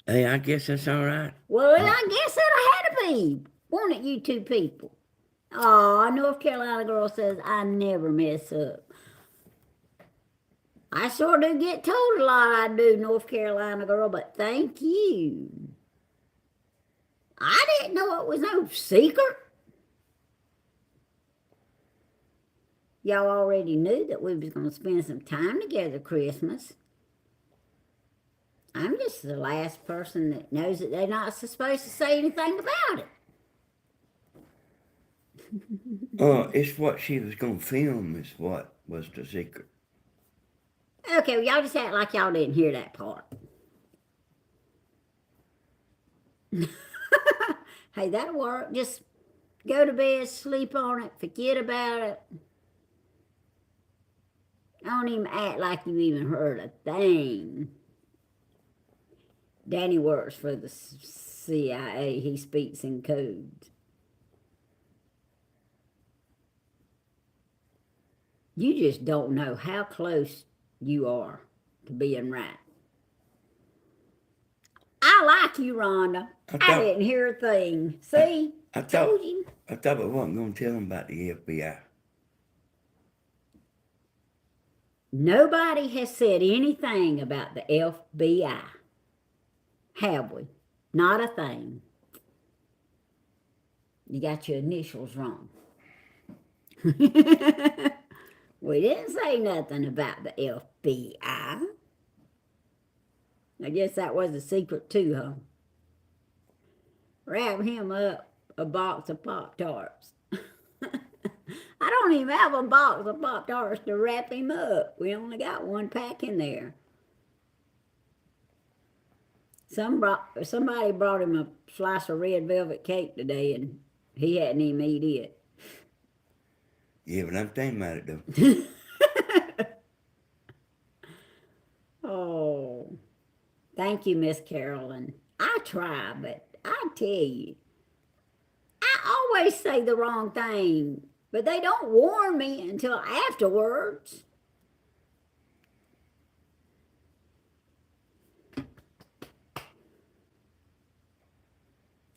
Hey, I guess that's all right. Well, I guess that'll have to be. Won't it, you two people? Oh, North Carolina girl says I never mess up. I sure do get told a lot I do, North Carolina girl, but thank you. I didn't know it was no secret. Y'all already knew that we was going to spend some time together Christmas. I'm just the last person that knows that they're not supposed to say anything about it. It's what she was going to film is what was the secret. Okay, well, y'all just act like y'all didn't hear that part. Hey, that'll work. Just go to bed, sleep on it, forget about it. Don't even act like you even heard a thing. Danny works for the CIA. He speaks in codes. You just don't know how close you are to being right. I like you, Rhonda. I didn't hear a thing. See? I told you. I thought I wasn't going to tell him about the FBI. Nobody has said anything about the FBI. Have we? Not a thing. You got your initials wrong. We didn't say nothing about the FBI. I guess that was a secret too, huh? Wrap him up a box of Pop-Tarts. I don't even have a box of Pop-Tarts to wrap him up. We only got one pack in there. Somebody brought him a slice of red velvet cake today, and he hadn't even eat it. Yeah, but I'm thinking about it, though. Oh, thank you, Miss Carolyn. I try, but I tell you, I always say the wrong thing, but they don't warn me until afterwards.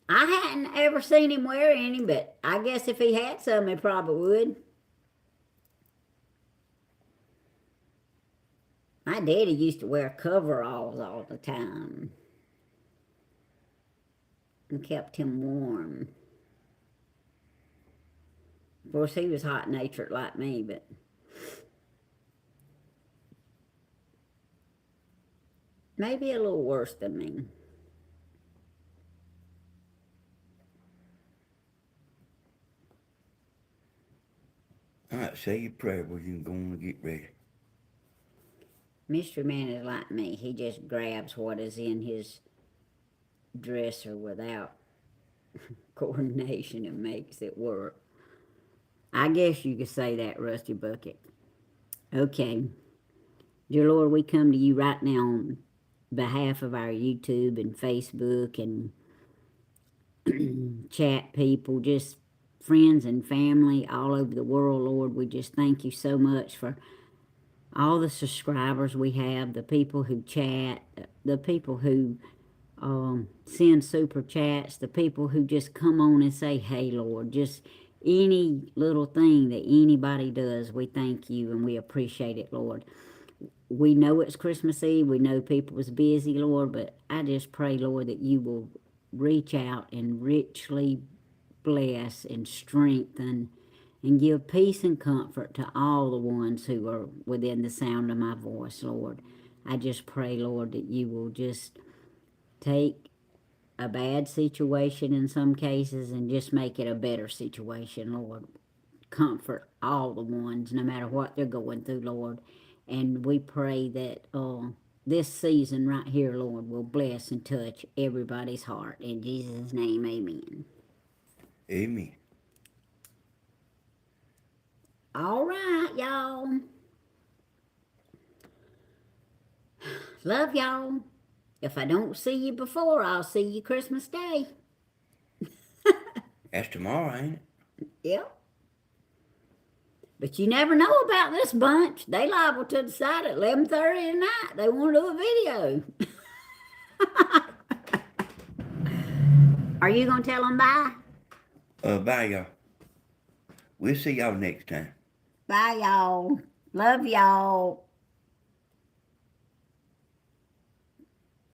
I hadn't ever seen him wear any, but I guess if he had some, he probably would. My daddy used to wear coveralls all the time and kept him warm. Of course, he was hot-natured like me, but maybe a little worse than me. All right, say your prayer where you can go on and get ready. Mystery Man is like me. He just grabs what is in his dresser without coordination and makes it work. I guess you could say that, Rusty Bucket. Okay. Dear Lord, we come to you right now on behalf of our YouTube and Facebook and chat people, just friends and family all over the world, Lord. We just thank you so much for all the subscribers we have, the people who chat, the people who send super chats, the people who just come on and say, hey, Lord, just any little thing that anybody does, we thank you and we appreciate it, Lord. We know it's Christmas Eve. We know people was busy, Lord, but I just pray, Lord, that you will reach out and richly bless and strengthen and give peace and comfort to all the ones who are within the sound of my voice, Lord. I just pray, Lord, that you will just take a bad situation in some cases and just make it a better situation, Lord. Comfort all the ones, no matter what they're going through, Lord. And we pray that this season right here, Lord, will bless and touch everybody's heart. In Jesus' name, amen. Amen. All right, y'all. Love y'all. If I don't see you before, I'll see you Christmas Day. That's tomorrow, ain't it? Yep. But you never know about this bunch. They liable to decide at 11:30 at night they want to do a video. Are you going to tell them bye? Bye, y'all. We'll see y'all next time. Bye, y'all. Love y'all.